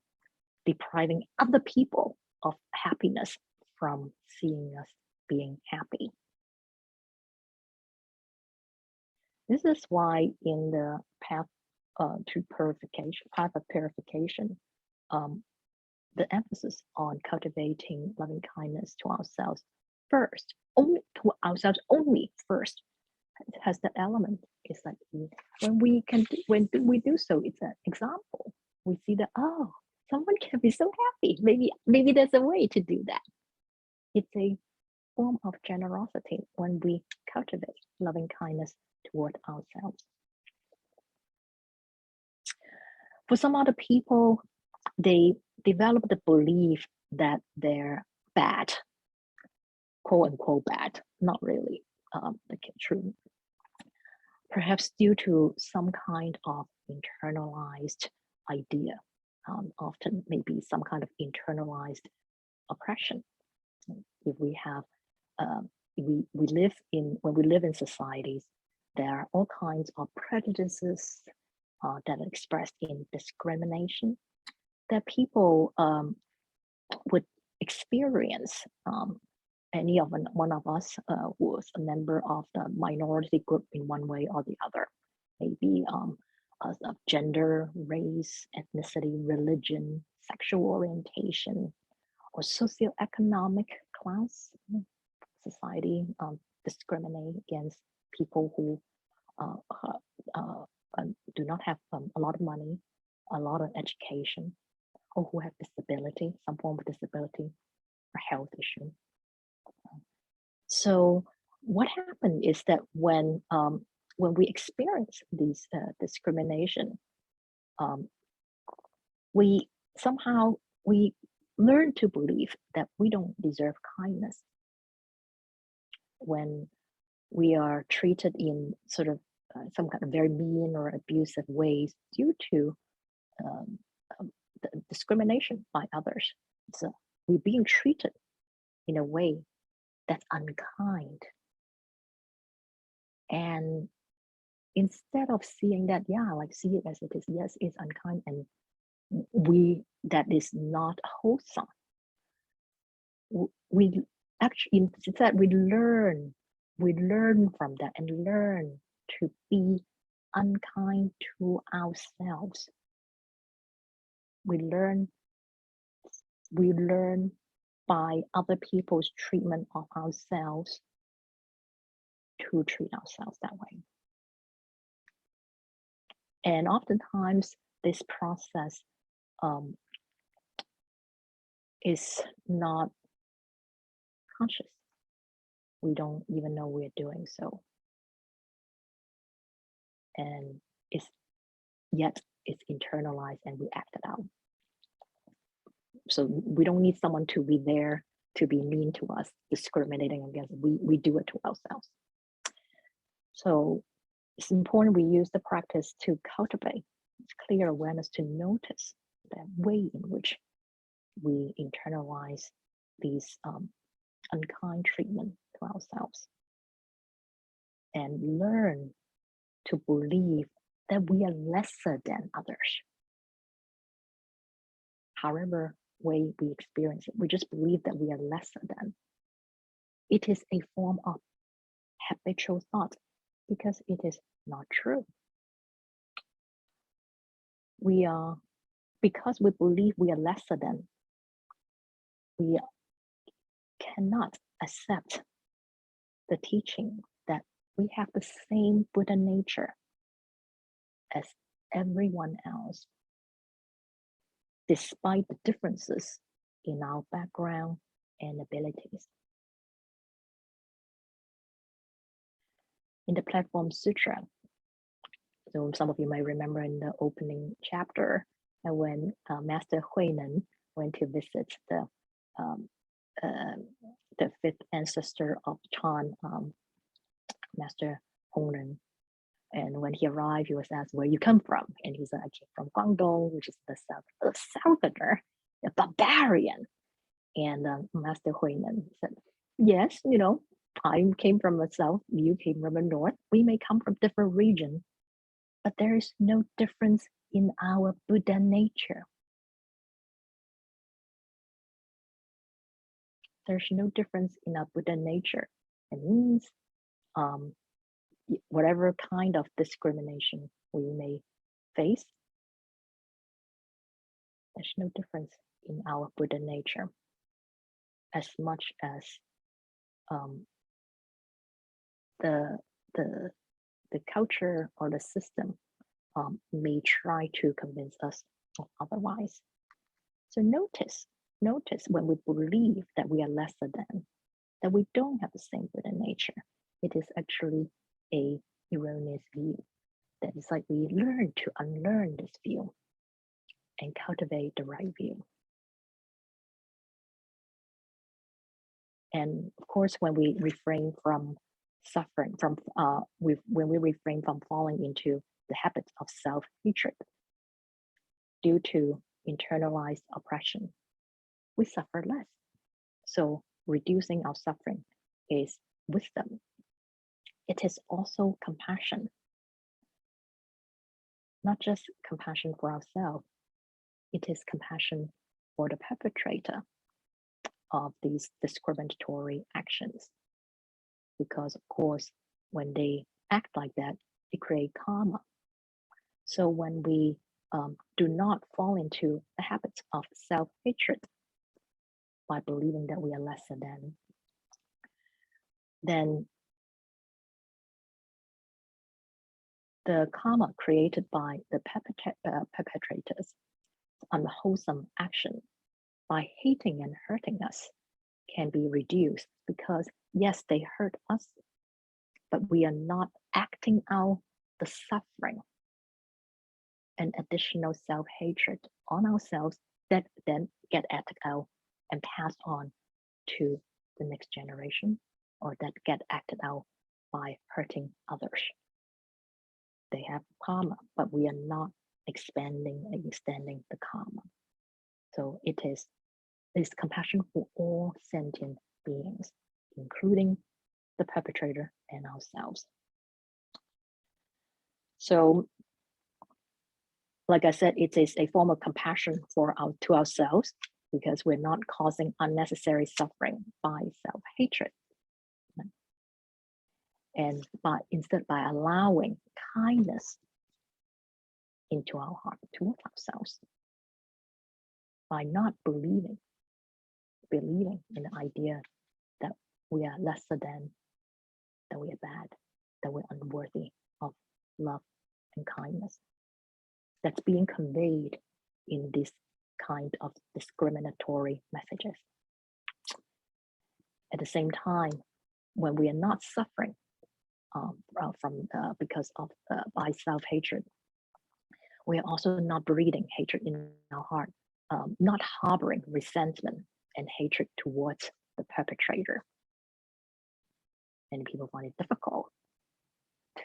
depriving other people of happiness from seeing us being happy. This is why in the path to purification, path of purification, the emphasis on cultivating loving kindness to ourselves first, only to ourselves only first, has that element. It's like when we do so, it's an example. We see that, oh, someone can be so happy. Maybe there's a way to do that. It's a form of generosity when we cultivate loving kindness toward ourselves. For some other people, they develop the belief that they're bad, quote unquote bad, not really true. Perhaps due to some kind of internalized idea, often maybe some kind of internalized oppression. If we have, when we live in societies, there are all kinds of prejudices that are expressed in discrimination that people would experience. Any of one of us was a member of the minority group in one way or the other, maybe of gender, race, ethnicity, religion, sexual orientation, or socioeconomic class. Society discriminate against people who do not have a lot of money, a lot of education, or who have disability, some form of disability or health issue. So what happened is that when we experience these discrimination, we learn to believe that we don't deserve kindness. When we are treated in sort of some kind of very mean or abusive ways due to the discrimination by others, so we're being treated in a way that's unkind. And instead of seeing that, see it as it is, yes, it's unkind, and that is not wholesome. We actually, instead, we learn from that and learn to be unkind to ourselves. We learn by other people's treatment of ourselves to treat ourselves that way. And oftentimes this process is not conscious. We don't even know we're doing so. And yet it's internalized and we act it out. So we don't need someone to be there to be mean to us, discriminating against us. We do it to ourselves. So it's important we use the practice to cultivate clear awareness, to notice that way in which we internalize these unkind treatment to ourselves, and learn to believe that we are lesser than others. However way we experience it, we just believe that we are lesser than. It is a form of habitual thought because it is not true. Because we believe we are lesser than, we cannot accept the teaching that we have the same Buddha nature as everyone else, despite the differences in our background and abilities. In the Platform Sutra, so some of you may remember in the opening chapter, when Master Huinan went to visit the fifth ancestor of Chan, Master Hongren. And when he arrived, he was asked, where you come from? And he said, I came from Guangdong, which is the southerner, a barbarian. And Master Huinan said, yes, I came from the south, you came from the north. We may come from different regions, but there is no difference in our Buddha nature. There's no difference in our Buddha nature. It means whatever kind of discrimination we may face, there's no difference in our Buddha nature, as much as the culture or the system may try to convince us of otherwise. So notice when we believe that we are lesser than, that we don't have the same Buddha nature. It is actually a erroneous view. That is like we learn to unlearn this view and cultivate the right view. And of course, when we refrain from suffering, when we refrain from falling into the habit of self-hatred due to internalized oppression, we suffer less. So reducing our suffering is wisdom. It is also compassion. Not just compassion for ourselves, it is compassion for the perpetrator of these discriminatory actions. Because of course, when they act like that, they create karma. So when we do not fall into the habits of self-hatred by believing that we are lesser than, then the karma created by the perpetrators, unwholesome action by hating and hurting us, can be reduced, because yes, they hurt us, but we are not acting out the suffering and additional self-hatred on ourselves that then get acted out and passed on to the next generation, or that get acted out by hurting others. They have karma, but we are not expanding and extending the karma. So it is compassion for all sentient beings, including the perpetrator and ourselves. So, like I said, it is a form of compassion to ourselves, because we're not causing unnecessary suffering by self-hatred. And instead by allowing kindness into our heart towards ourselves, by not believing in the idea that we are lesser than, that we are bad, that we're unworthy of love and kindness. That's being conveyed in this kind of discriminatory messages. At the same time, when we are not suffering because of by self-hatred, we are also not breeding hatred in our heart, not harboring resentment and hatred towards the perpetrator. Many people find it difficult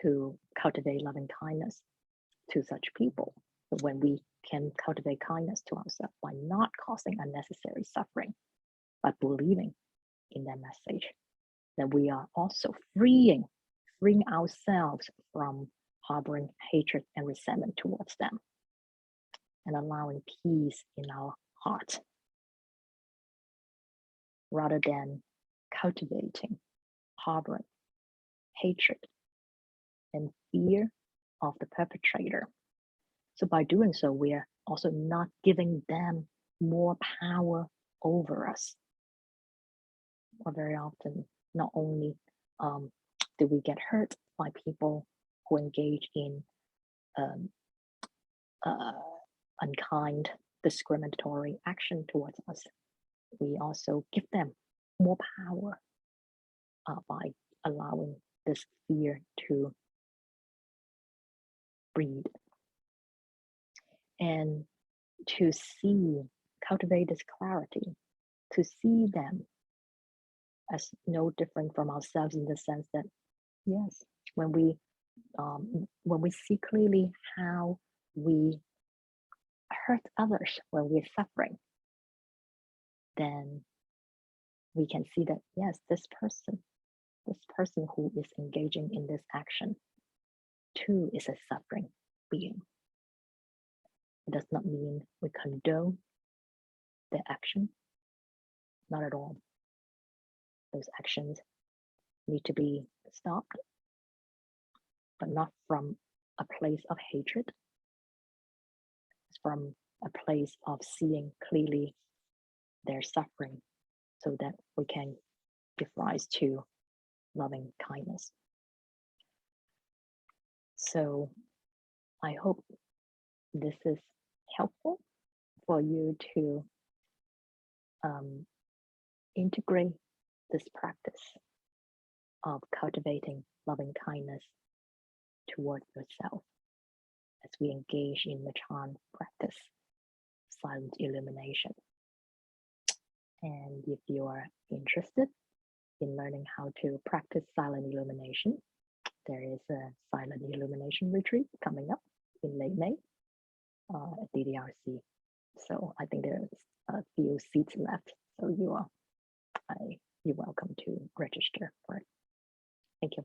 to cultivate loving kindness to such people. But when we can cultivate kindness to ourselves by not causing unnecessary suffering, by believing in that message, that we are also freeing ourselves from harboring hatred and resentment towards them, and allowing peace in our heart, rather than cultivating, harboring hatred and fear of the perpetrator. So by doing so, we are also not giving them more power over us. Or very often, not only do we get hurt by people who engage in unkind, discriminatory action towards us, we also give them more power by allowing this fear to breed. And to cultivate this clarity, to see them as no different from ourselves, in the sense that, yes, when we see clearly how we hurt others, when we're suffering, then we can see that, yes, this person who is engaging in this action too is a suffering being. It does not mean we condone their action, not at all. Those actions need to be stopped, but not from a place of hatred. It's from a place of seeing clearly their suffering, so that we can give rise to loving kindness. So I hope this is helpful for you to integrate this practice of cultivating loving kindness toward yourself as we engage in the Chan practice, silent illumination. And if you are interested in learning how to practice silent illumination, there is a silent illumination retreat coming up in late May at DDRC. So I think there's a few seats left. So you're welcome to register for it. Thank you.